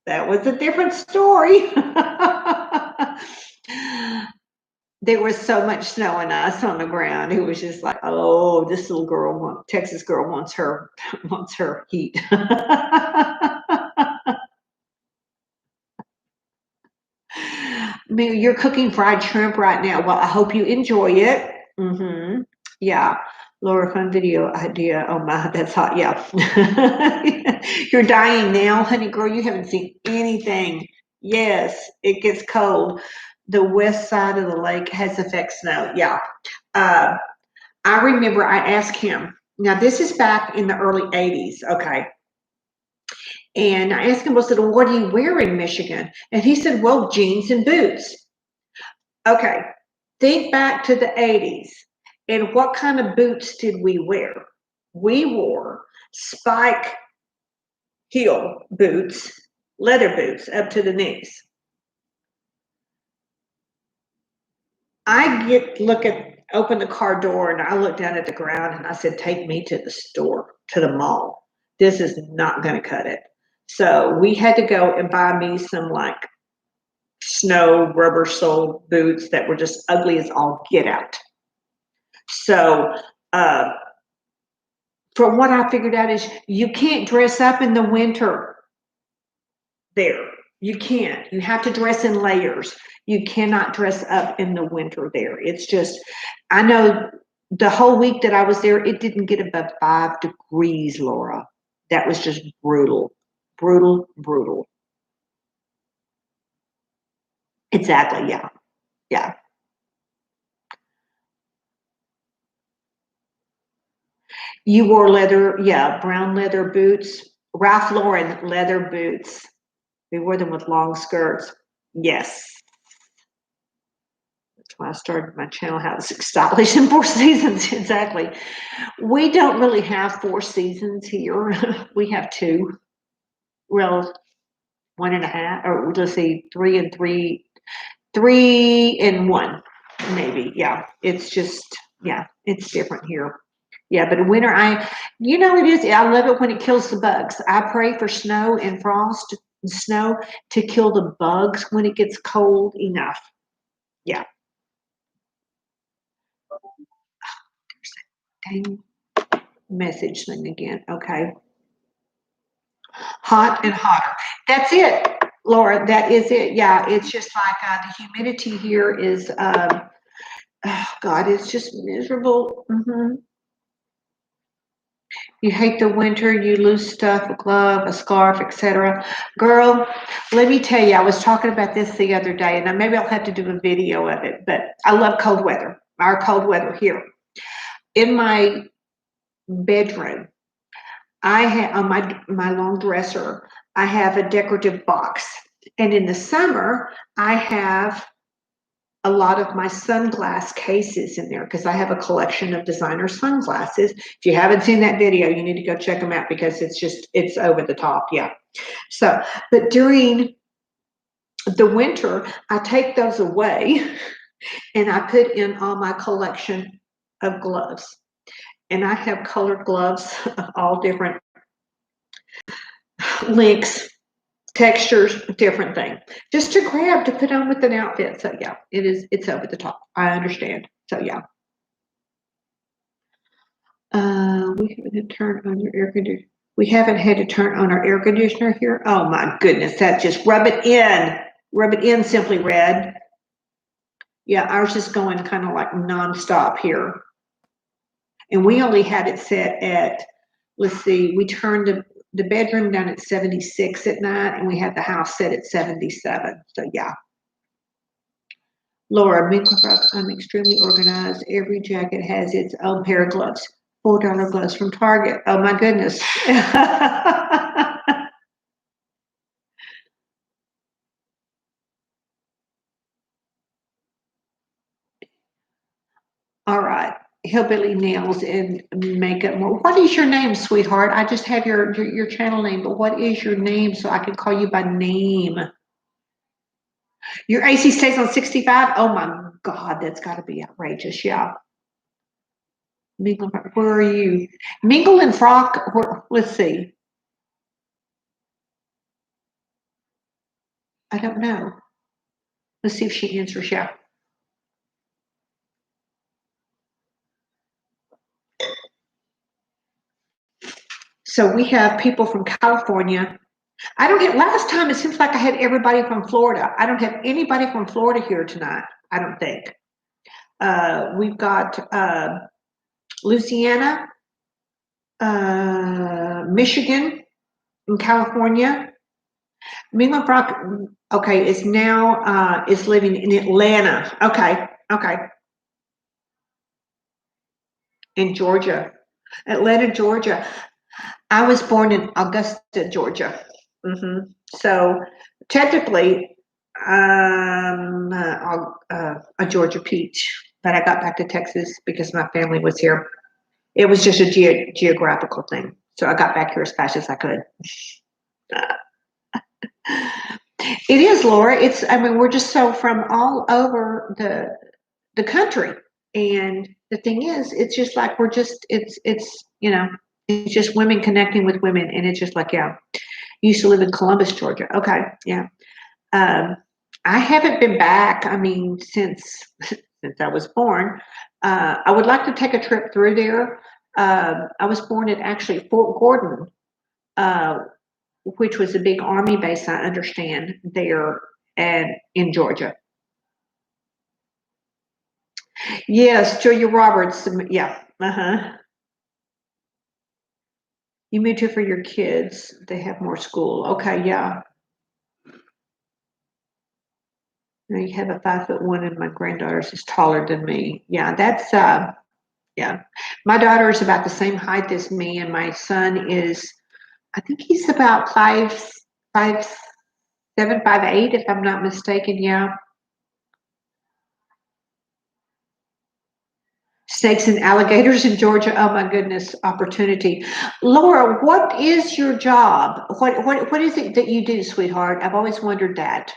That was a different story. There was so much snow and ice on the ground. It was just like, oh, this little girl, Texas girl, wants her heat. Maybe you're cooking fried shrimp right now. Well, I hope you enjoy it. Yeah. Laura, fun video idea. Oh my, that's hot. Yeah. You're dying now, honey girl. You haven't seen anything. Yes, it gets cold. The west side of the lake has effect snow. Yeah. Uh, I remember I asked him, now this is back in the early 80s. Okay. And I asked him, I said, well, what do you wear in Michigan? And he said, well, jeans and boots. Okay, think back to the 80s. And what kind of boots did we wear? We wore spike heel boots, leather boots up to the knees. Open the car door, and I look down at the ground and I said, take me to the store, to the mall. This is not going to cut it. So we had to go and buy me some like snow rubber sole boots that were just ugly as all get out. So, from what I figured out is you can't dress up in the winter there. You can't. You have to dress in layers. You cannot dress up in the winter there. It's just, I know the whole week that I was there, it didn't get above 5 degrees, Laura. That was just brutal, brutal, brutal. Exactly. Yeah. Yeah. You wore leather, yeah, brown leather boots, Ralph Lauren leather boots. We wore them with long skirts. Yes. That's why I started my channel, How to Stylish in 4 Seasons. Exactly. We don't really have 4 seasons here. We have 2. Well, 1.5, or let's see, 3 and 3, 3 and 1, maybe. Yeah. It's just, yeah, it's different here. Yeah, but winter, it is. I love it when it kills the bugs. I pray for snow and frost and snow to kill the bugs when it gets cold enough. Yeah. Dang message thing again. Okay. Hot and hotter. That's it, Laura. That is it. Yeah, it's just like the humidity here is, oh God, it's just miserable. You hate the winter, you lose stuff, a glove, a scarf, etc. Girl, let me tell you, I was talking about this the other day, and maybe I'll have to do a video of it, but I love cold weather, our cold weather here. In my bedroom, I have on my long dresser, I have a decorative box. And in the summer, I have a lot of my sunglass cases in there because I have a collection of designer sunglasses. If you haven't seen that video, you need to go check them out because it's over the top. Yeah. So, but during the winter, I take those away and I put in all my collection of gloves. And I have colored gloves of all different lengths Textures, different thing. Just to grab to put on with an outfit. So yeah, it's over the top. I understand. So yeah. We haven't had to turn on your air conditioner. We haven't had to turn on our air conditioner here. Oh my goodness, that just rub it in. Rub it in, Simply Red. Yeah, ours is going kind of like nonstop here. And we only had it set at, let's see, we turned the bedroom down at 76 at night, and we had the house set at 77. So yeah. Laura, I'm extremely organized. Every jacket has its own pair of gloves. $4 gloves from Target. Oh my goodness. All right. Hillbilly nails and makeup. What is your name, sweetheart? I just have your channel name, but what is your name so I can call you by name? Your AC stays on 65? Oh my God, that's got to be outrageous. Yeah. Mingle, where are you? Mingle and Frock, let's see. I don't know. Let's see if she answers. Yeah. So we have people from California. I don't get, last time it seems like I had everybody from Florida. I don't have anybody from Florida here tonight, I don't think. We've got Louisiana, Michigan, and California. Mima Brock, okay, is now is living in Atlanta. Okay, okay. In Georgia, Atlanta, Georgia. I was born in Augusta, Georgia. So technically, a Georgia peach, but I got back to Texas because my family was here. It was just a geographical thing. So I got back here as fast as I could. It is, Laura. I mean, we're just so from all over the country. And the thing is, it's just like it's just women connecting with women. And it's just like, yeah, you used to live in Columbus, Georgia. Okay, yeah. I haven't been back, I mean, since I was born. I would like to take a trip through there. I was born at actually Fort Gordon, which was a big army base, I understand, there and in Georgia. Yes, Julia Roberts. Yeah. Uh-huh. You moved here for your kids. They have more school. Okay, yeah. Now you have a 5'1", and my granddaughter's is taller than me. Yeah, that's yeah. My daughter is about the same height as me, and my son is, I think he's about 5'7", 5'8", if I'm not mistaken. Yeah. Snakes and alligators in Georgia. Oh my goodness, opportunity. Laura, what is your job? What is it that you do, sweetheart? I've always wondered that.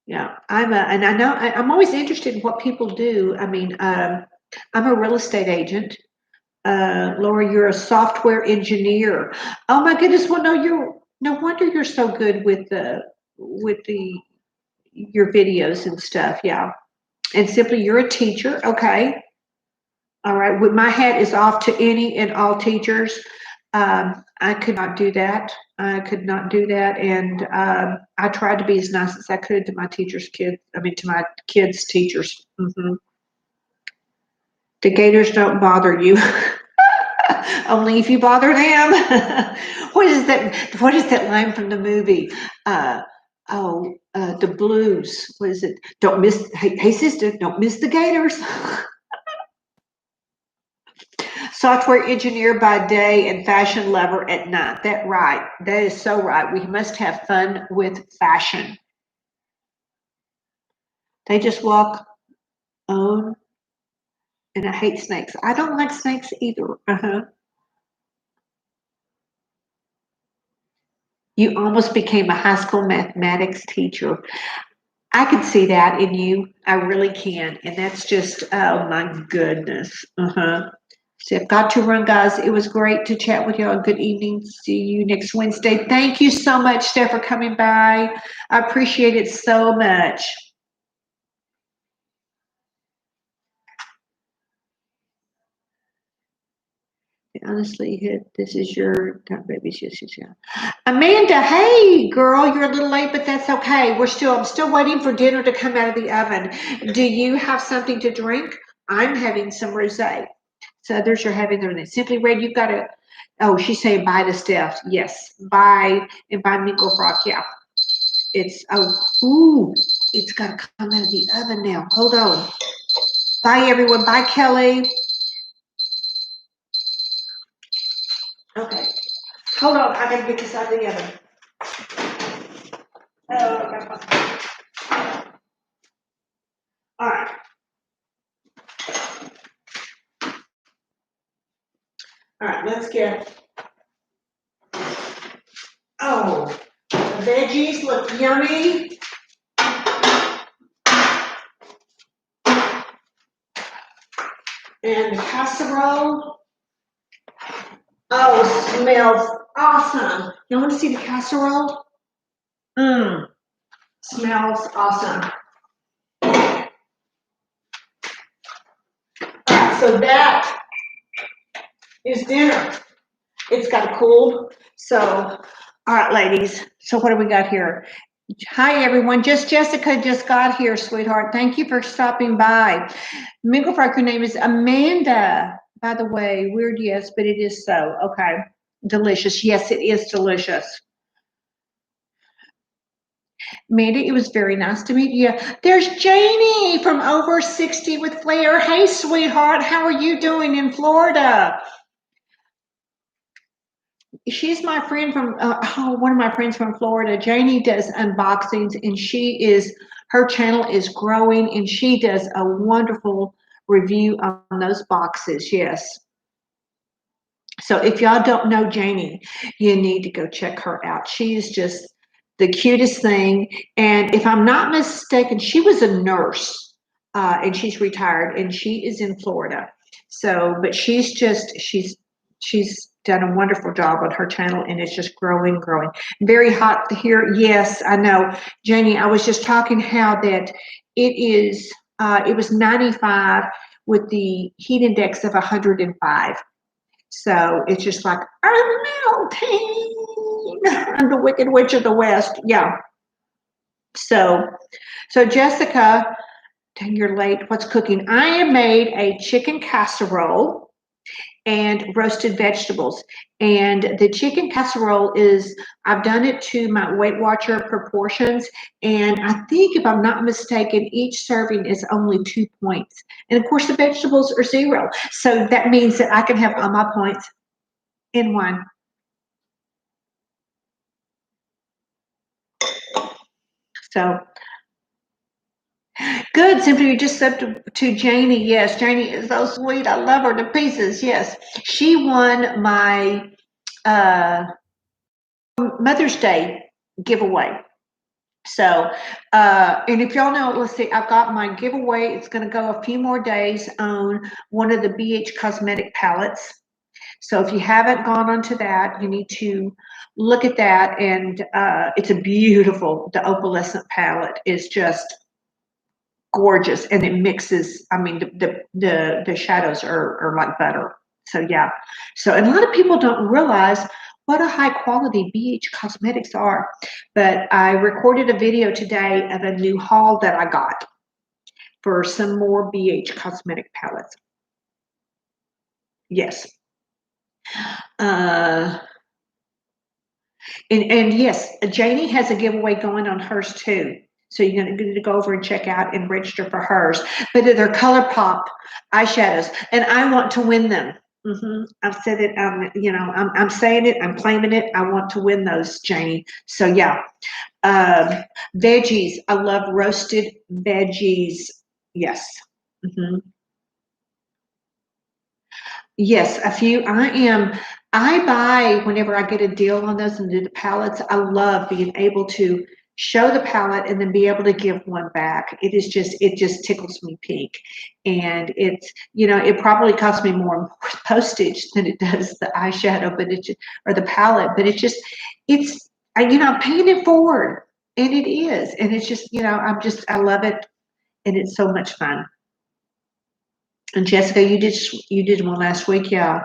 Yeah, and I know I'm always interested in what people do. I mean, I'm a real estate agent. Laura, you're a software engineer. Oh my goodness. Well, no wonder you're so good with the your videos and stuff. Yeah. And Simply, you're a teacher. Okay. All right. Well, my hat is off to any and all teachers. I could not do that. I could not do that. And I tried to be as nice as I could to my teachers' kids. I mean, to my kids' teachers. The gators don't bother you. Only if you bother them. What is that? What is that line from the movie? The blues. What is it? Don't miss. Hey, sister, don't miss the gators. Software engineer by day and fashion lover at night. That right. That is so right. We must have fun with fashion. They just walk on, and I hate snakes. I don't like snakes either. You almost became a high school mathematics teacher. I can see that in you. I really can. And that's just, oh my goodness. So I've got to run, guys. It was great to chat with y'all. Good evening. See you next Wednesday. Thank you so much, Steph, for coming by. I appreciate it so much. Honestly, this is your baby. Yeah. Amanda, hey girl, you're a little late, but that's okay. I'm still waiting for dinner to come out of the oven. Do you have something to drink? I'm having some rosé. So others are having their Simply Red. You've got to. Oh, she's saying bye to Steph. Yes, bye and bye, Minkle Frock. Yeah, it's got to come out of the oven now. Hold on. Bye everyone. Bye Kelly. Okay. Hold on. I gotta get this out of the oven. All right. All right. Let's get. Oh, the veggies look yummy. And the casserole. Oh, smells awesome. You want to see the casserole? Smells awesome. So that is dinner. It's got cooled. So, all right, ladies. So what do we got here? Hi, everyone. Jessica just got here, sweetheart. Thank you for stopping by. Mingle Frog, your name is Amanda. By the way, weird, yes, but it is so. Okay. Delicious. Yes, it is delicious. Mandy, it was very nice to meet you. There's Janie from Over 60 with Flair. Hey, sweetheart, how are you doing in Florida? She's my friend from, one of my friends from Florida. Janie does unboxings, and her channel is growing, and she does a wonderful review on those boxes. Yes. So if y'all don't know Janie, you need to go check her out. She is just the cutest thing. And if I'm not mistaken, she was a nurse, and she's retired, and she is in Florida. So, but she's done a wonderful job on her channel, and it's just growing. Very hot here. Yes, I know. Janie, I was just talking how that it was 95 with the heat index of 105. So it's just like, I'm melting. I'm the Wicked Witch of the West. Yeah. So Jessica, dang, you're late. What's cooking? I have made a chicken casserole and roasted vegetables. And the chicken casserole I've done it to my Weight Watcher proportions. And I think, if I'm not mistaken, each serving is only 2 points. And of course, the vegetables are 0. So that means that I can have all my points in one. So good. Simply, you just said to Janie. Yes, Janie is so sweet. I love her to pieces. Yes, she won my Mother's Day giveaway. So, and if y'all know, let's see, I've got my giveaway. It's going to go a few more days on one of the BH Cosmetic palettes. So if you haven't gone onto that, you need to look at that. And it's a beautiful, the opalescent palette is just gorgeous, and it mixes. I mean, the shadows are like butter. So yeah. So, and a lot of people don't realize what a high quality BH Cosmetics are. But I recorded a video today of a new haul that I got for some more BH Cosmetic palettes. Yes. And yes, Janie has a giveaway going on hers too. So you're going to go over and check out and register for hers. But they're ColourPop eyeshadows, and I want to win them. I've said it. I'm saying it. I'm claiming it. I want to win those, Janie. So yeah. Veggies. I love roasted veggies. Yes. Yes, a few. I buy whenever I get a deal on those and do the palettes. I love being able to show the palette, and then be able to give one back. It just tickles me pink. And it's, it probably costs me more postage than it does the eyeshadow, but it's just, or the palette, but I'm paying it forward. And it is. And it's just, I love it. And it's so much fun. And Jessica, you did one last week, yeah.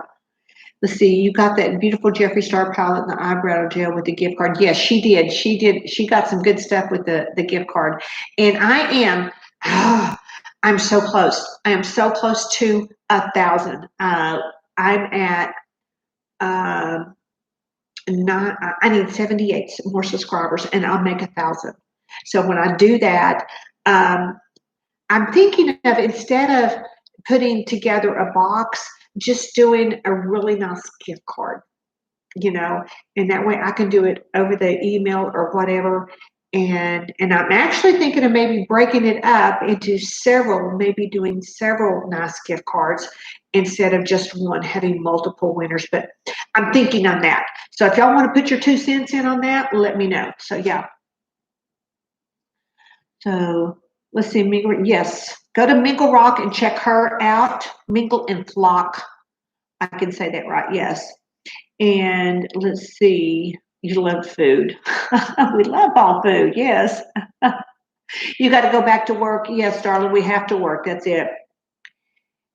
Let's see, you got that beautiful Jeffree Star palette and the eyebrow gel with the gift card. Yes, she did. She did. She got some good stuff with the gift card. And I'm so close. I am so close to 1,000. I'm at not. I need 78 more subscribers, and I'll make 1,000. So when I do that, I'm thinking of, instead of putting together a box, just doing a really nice gift card, and that way I can do it over the email or whatever. And I'm actually thinking of maybe breaking it up into several, maybe doing several nice gift cards instead of just one, having multiple winners. But I'm thinking on that. So if y'all want to put your 2 cents in on that, let me know. So yeah. So let's see, Mingle. Yes, go to Mingle Rock and check her out. Mingle and Flock. I can say that right. Yes. And let's see. You love food. We love all food. Yes. You got to go back to work. Yes, darling. We have to work. That's it.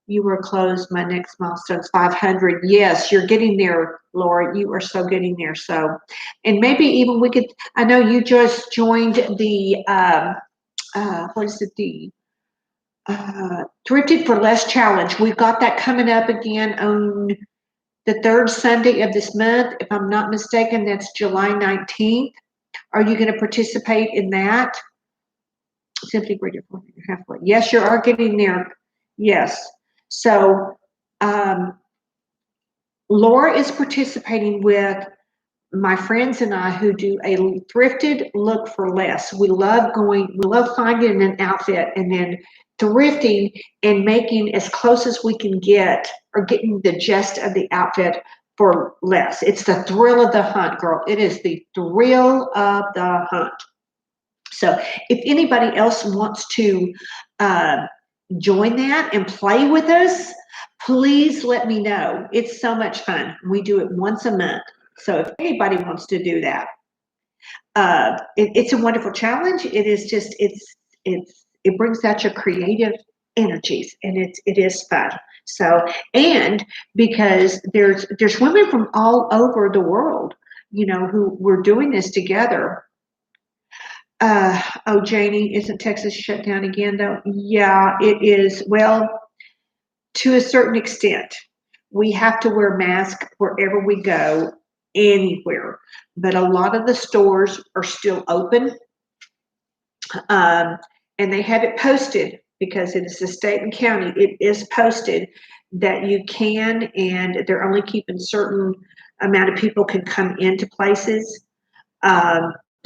You were closed. My next milestone's 500. Yes, you're getting there, Laura. You are so getting there. So, and maybe even we could. I know you just joined the. What is it? The Thrifted for Less challenge. We've got that coming up again on the third Sunday of this month. If I'm not mistaken, that's July 19th. Are you going to participate in that? Simply read your phone halfway. Yes, you are getting there. Yes. So Laura is participating with my friends and I, who do a thrifted look for less. We love finding an outfit and then thrifting and making as close as we can get, or getting the gist of the outfit for less. It's the thrill of the hunt, girl. It is the thrill of the hunt. So if anybody else wants to join that and play with us, please let me know. It's so much fun. We do it once a month. So if anybody wants to do that, it's a wonderful challenge. It is just, it brings out your creative energies, and it is fun. So, and because there's women from all over the world, who we're doing this together. Oh, Janie, isn't Texas shut down again though? Yeah, it is. Well, to a certain extent, we have to wear masks wherever we go, anywhere. But a lot of the stores are still open, and they have it posted, because it is a state and county. It is posted that you can, and they're only keeping certain amount of people can come into places.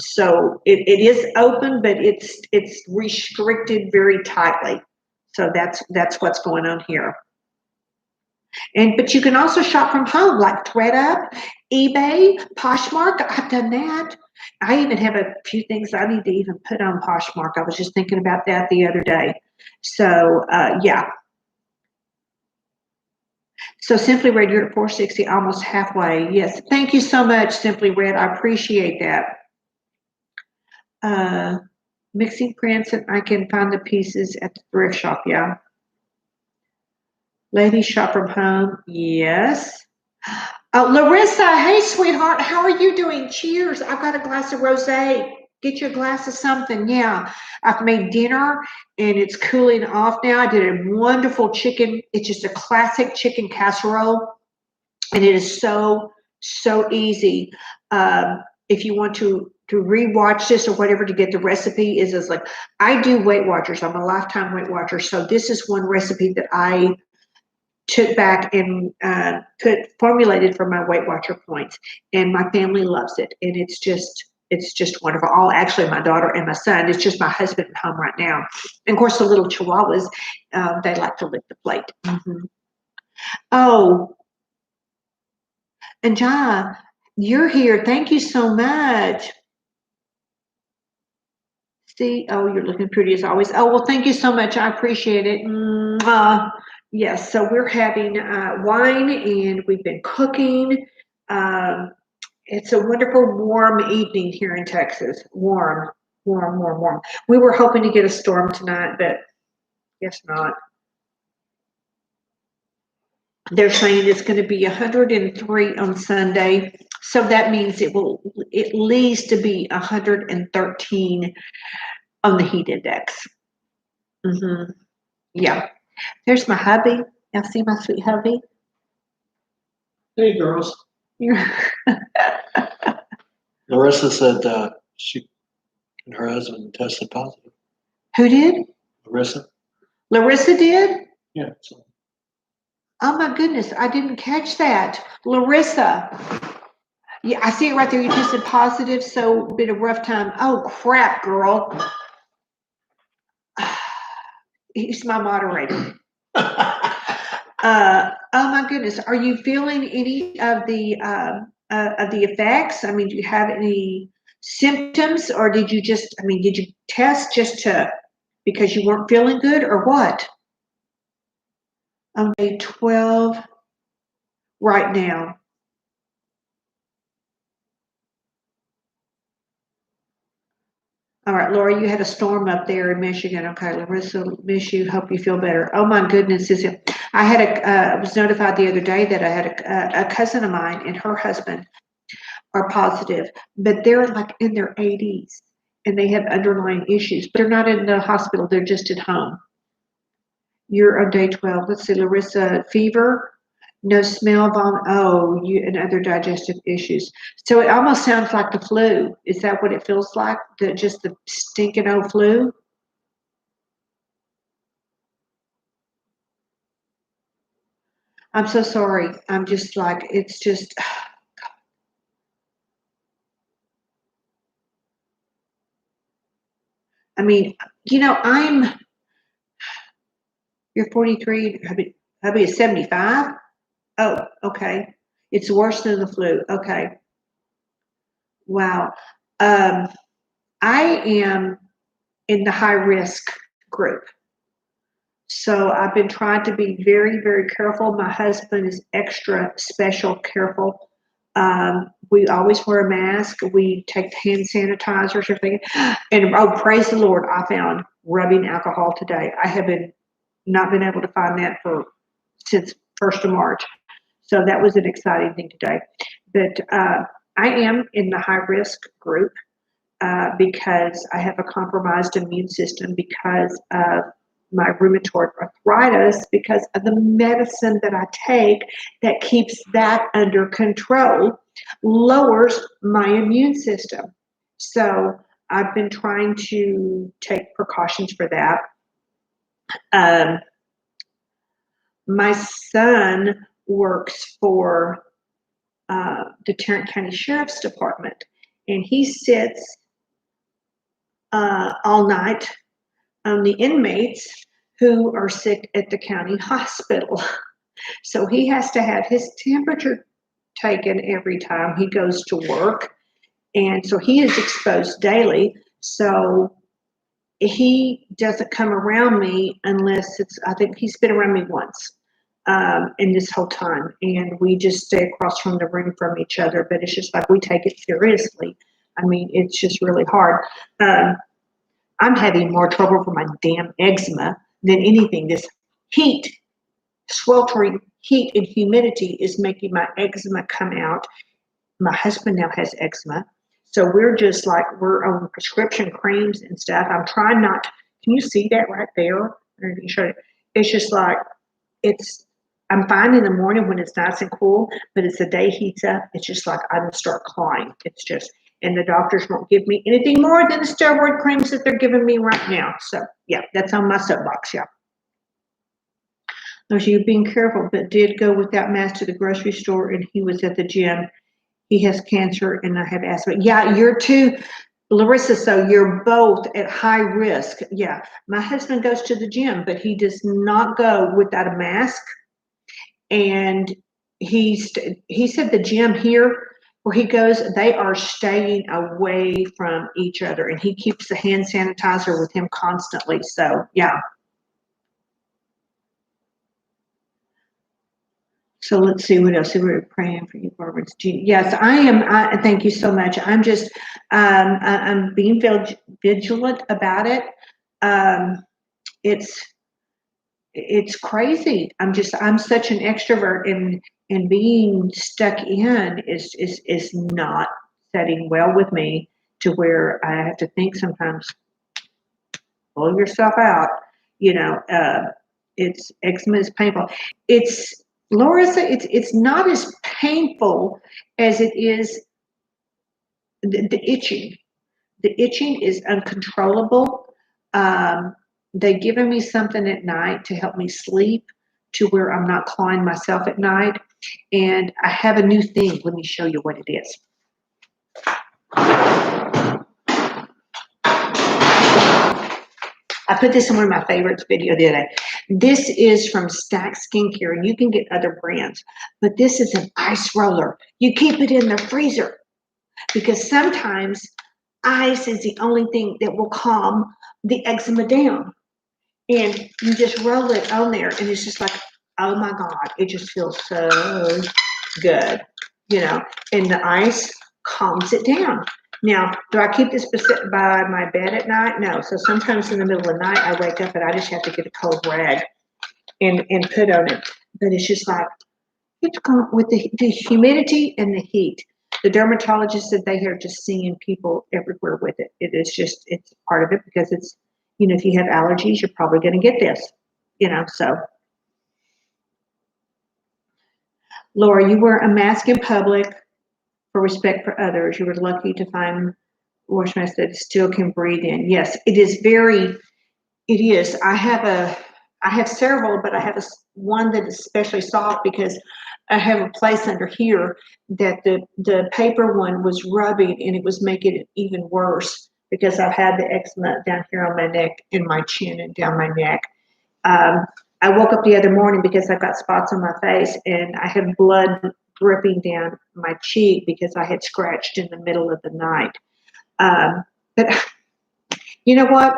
So it is open, but it's restricted very tightly. So that's what's going on here. But you can also shop from home, like ThredUp, eBay, Poshmark. I've done that. I even have a few things I need to even put on Poshmark. I was just thinking about that the other day. So yeah. So Simply Red, you're at 460, almost halfway. Yes, thank you so much, Simply Red. I appreciate that. Mixing prints, and I can find the pieces at the thrift shop. Yeah. Ladies shop from home. Yes. Larissa, hey, sweetheart, how are you doing? Cheers. I've got a glass of rosé. Get you a glass of something. Yeah. I've made dinner and it's cooling off now. I did a wonderful chicken. It's just a classic chicken casserole. And it is so, so easy. If you want to rewatch this or whatever to get the recipe, is like, I do Weight Watchers. I'm a lifetime Weight Watcher. So this is one recipe that I took back and formulated for my Weight Watcher points, and my family loves it. And it's just wonderful. All, actually, my daughter and my son. It's just my husband at home right now, and of course the little chihuahuas, they like to lick the plate. Oh, and John, you're here. Thank you so much. See, oh, you're looking pretty as always. Oh, well, thank you so much. I appreciate it. Yes, so we're having wine and we've been cooking. Um, it's a wonderful warm evening here in Texas. Warm, warm, warm, warm. We were hoping to get a storm tonight, but guess not. They're saying it's going to be 103 on Sunday. So that means it will at least to be 113 on the heat index. Yeah. There's my hubby. Y'all see my sweet hubby? Hey, girls. Larissa said she and her husband tested positive. Who did? Larissa? Larissa did? Yeah. So Oh my goodness, I didn't catch that. Larissa. Yeah, I see it right there. You tested positive, so been a rough time. Oh crap, girl. He's my moderator. Oh my goodness, are you feeling any of the effects? I mean, do you have any symptoms, or did you just? I mean, did you test just to because you weren't feeling good, or what? On day 12, right now. All right, Laura, you had a storm up there in Michigan. Okay, Larissa, miss you. Hope you feel better. Oh my goodness, is it? I had I was notified the other day that I had a cousin of mine and her husband are positive, but they're like in their 80s and they have underlying issues, but they're not in the hospital. They're just at home. You're on day 12. Let's see, Larissa, fever, no smell, vomit. Oh, you and other digestive issues. So it almost sounds like the flu. Is that what it feels like? Just the stinking old flu? I'm so sorry. I'm just like, it's just, I mean, you're 43, hubby is 75. Oh, okay. It's worse than the flu. Okay. Wow. Um, I am in the high risk group. So I've been trying to be very, very careful. My husband is extra special careful. We always wear a mask. We take hand sanitizers, everything. And oh, praise the Lord, I found rubbing alcohol today. I have not been able to find that since 1st of March. So that was an exciting thing today. But I am in the high risk group because I have a compromised immune system because of my rheumatoid arthritis, because of the medicine that I take that keeps that under control, lowers my immune system. So I've been trying to take precautions for that. My son works for the Tarrant County Sheriff's Department, and he sits all night on the inmates who are sick at the county hospital. So he has to have his temperature taken every time he goes to work. And so he is exposed daily. So he doesn't come around me unless I think he's been around me once in this whole time. And we just stay across from the room from each other. But it's just like we take it seriously. I mean, it's just really hard. I'm having more trouble for my damn eczema than anything. This heat, sweltering heat and humidity is making my eczema come out. My husband now has eczema. So we're just like, we're on prescription creams and stuff. I'm trying not to, can you see that right there? It's just like, I'm fine in the morning when it's nice and cool, but as the day heats up, it's just like I will start clawing. It's just, and the doctors won't give me anything more than the steroid creams that they're giving me right now. So yeah, that's on my soapbox, yeah. Those you being careful, but did go without mask to the grocery store and he was at the gym. He has cancer and I have asthma. Yeah, you're too, Larissa, so you're both at high risk. Yeah, my husband goes to the gym, but he does not go without a mask. And he said the gym here where he goes, they are staying away from each other, and he keeps the hand sanitizer with him constantly. So yeah. So let's see what else. We're praying for you, Barbara. Yes, I am. Thank you so much. I'm just, I'm being vigilant about it. Um, it's crazy. I'm such an extrovert, and being stuck in is not setting well with me, to where I have to think sometimes, pull yourself out. You know, it's eczema is painful. It's Larissa, it's not as painful as it is the itching. The itching is uncontrollable. They've given me something at night to help me sleep, to where I'm not clawing myself at night. And I have a new thing. Let me show you what it is. I put this in one of my favorites video the other day. This is from Stack Skincare, and you can get other brands, but this is an ice roller. You keep it in the freezer, because sometimes ice is the only thing that will calm the eczema down. And you just roll it on there, and it's just like, oh my God, it just feels so good, you know, and the ice calms it down. Now, do I keep this by my bed at night? No. So sometimes in the middle of the night, I wake up and I just have to get a cold rag and put on it. But it's just like, it's gone with the humidity and the heat. The dermatologist said they are just seeing people everywhere with it. It is just, it's part of it, because it's, you know, if you have allergies, you're probably going to get this, you know, so. Laura, you wear a mask in public for respect for others. You were lucky to find wash mask that still can breathe in. Yes, it is very, it is. I have several, but I have one that is especially soft, because I have a place under here that the paper one was rubbing, and it was making it even worse, because I've had the eczema down here on my neck, in my chin, and down my neck. I woke up the other morning because I've got spots on my face, and I have blood dripping down my cheek because I had scratched in the middle of the night. But you know what?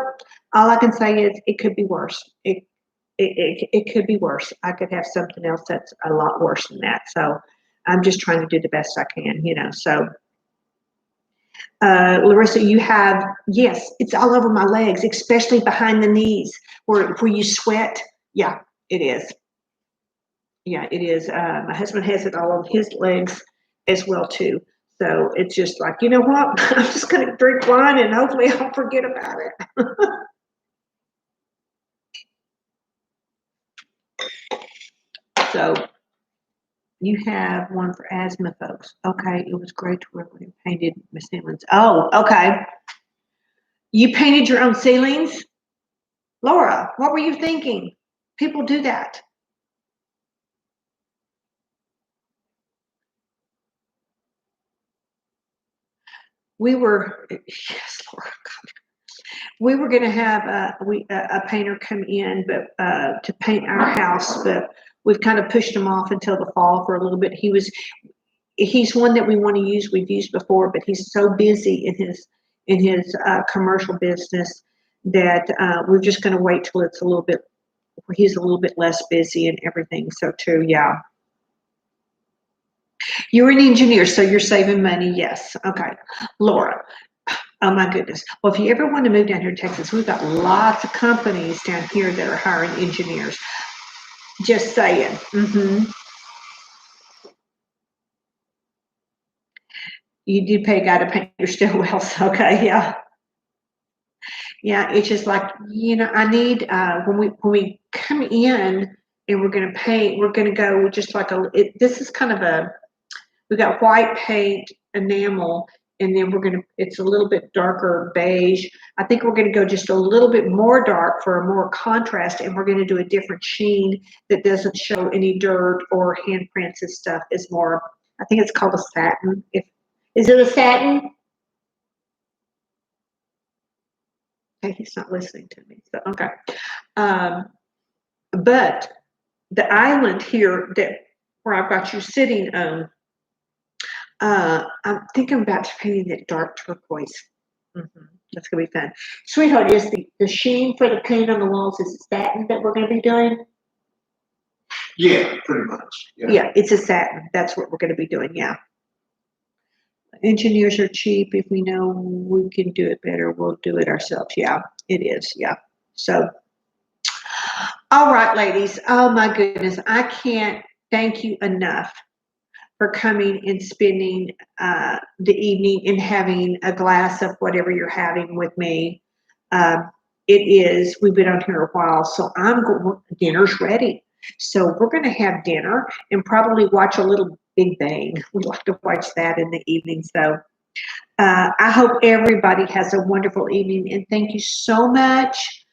All I can say is it could be worse. It could be worse. I could have something else that's a lot worse than that. So I'm just trying to do the best I can, you know. So Larissa, you have, yes, it's all over my legs, especially behind the knees where you sweat. Yeah, it is. Yeah, it is. My husband has it all on his legs as well too. So it's just like, you know what? I'm just going to drink wine, and hopefully I'll forget about it. So you have one for asthma folks. Okay, it was great to work with you. Painted my ceilings. Oh, okay. You painted your own ceilings? Laura, what were you thinking? People do that. We were, yes, Laura. We were going to have a painter come in, but to paint our house, but we've kind of pushed him off until the fall for a little bit. He's one that we want to use. We've used before, but he's so busy in his commercial business that we're just going to wait till it's a little bit, he's a little bit less busy and everything. So too, yeah. You're an engineer, so you're saving money. Yes. Okay. Laura. Oh my goodness. Well, if you ever want to move down here to Texas, we've got lots of companies down here that are hiring engineers. Just saying. You do pay a guy to paint your stairwells. Okay, yeah. Yeah, it's just like, you know, I need, when we come in and we're going to paint, we're going to go just like this is kind of we got white paint, enamel, and then it's a little bit darker beige. I think we're going to go just a little bit more dark for a more contrast, and we're going to do a different sheen that doesn't show any dirt or handprints and stuff. Is more, I think it's called a satin. Is it a satin? Okay, he's not listening to me. So okay. But the island here where I've got you sitting on, I'm thinking about painting that dark turquoise. That's gonna be fun. Sweetheart, is the sheen for the paint on the walls, is it satin that we're gonna be doing? Yeah, pretty much. Yeah. Yeah, it's a satin. That's what we're gonna be doing, yeah. Engineers are cheap. If we know we can do it better, we'll do it ourselves. Yeah, it is, yeah. So, all right, ladies. Oh my goodness, I can't thank you enough for coming and spending the evening and having a glass of whatever you're having with me. We've been on here a while, so dinner's ready. So we're going to have dinner and probably watch a little Big Bang. We like to watch that in the evening. So I hope everybody has a wonderful evening, and thank you so much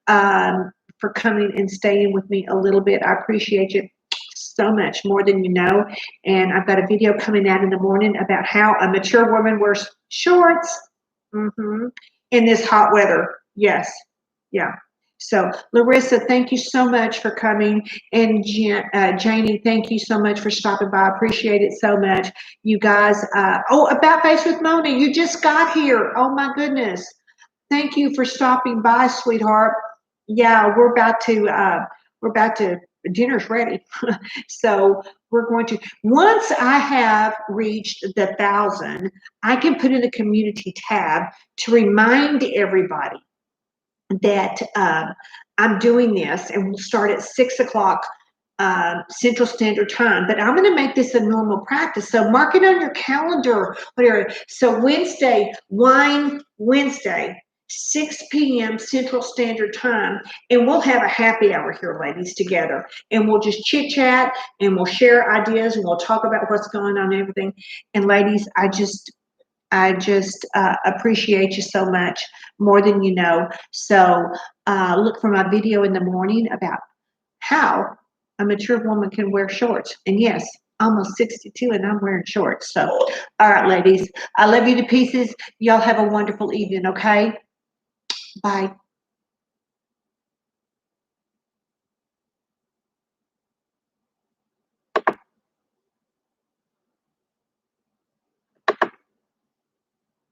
for coming and staying with me a little bit. I appreciate you so much, more than you know. And I've got a video coming out in the morning about how a mature woman wears shorts in this hot weather. Yes, yeah. So Larissa, thank you so much for coming, and Janie, thank you so much for stopping by. I appreciate it so much. You guys, About Face with Mona, you just got here. Oh my goodness. Thank you for stopping by, sweetheart. Yeah, dinner's ready. So we're going to, once I have reached the 1,000, I can put in the community tab to remind everybody that I'm doing this, and we'll start at 6 o'clock Central Standard Time. But I'm going to make this a normal practice. So mark it on your calendar, whatever. So Wine Wednesday, 6 p.m. Central Standard Time, and we'll have a happy hour here, ladies, together, and we'll just chit chat, and we'll share ideas, and we'll talk about what's going on and everything. And ladies, I just appreciate you so much, more than you know. So look for my video in the morning about how a mature woman can wear shorts. And yes, almost 62 and I'm wearing shorts. So, all right, ladies, I love you to pieces. Y'all have a wonderful evening, okay? Bye.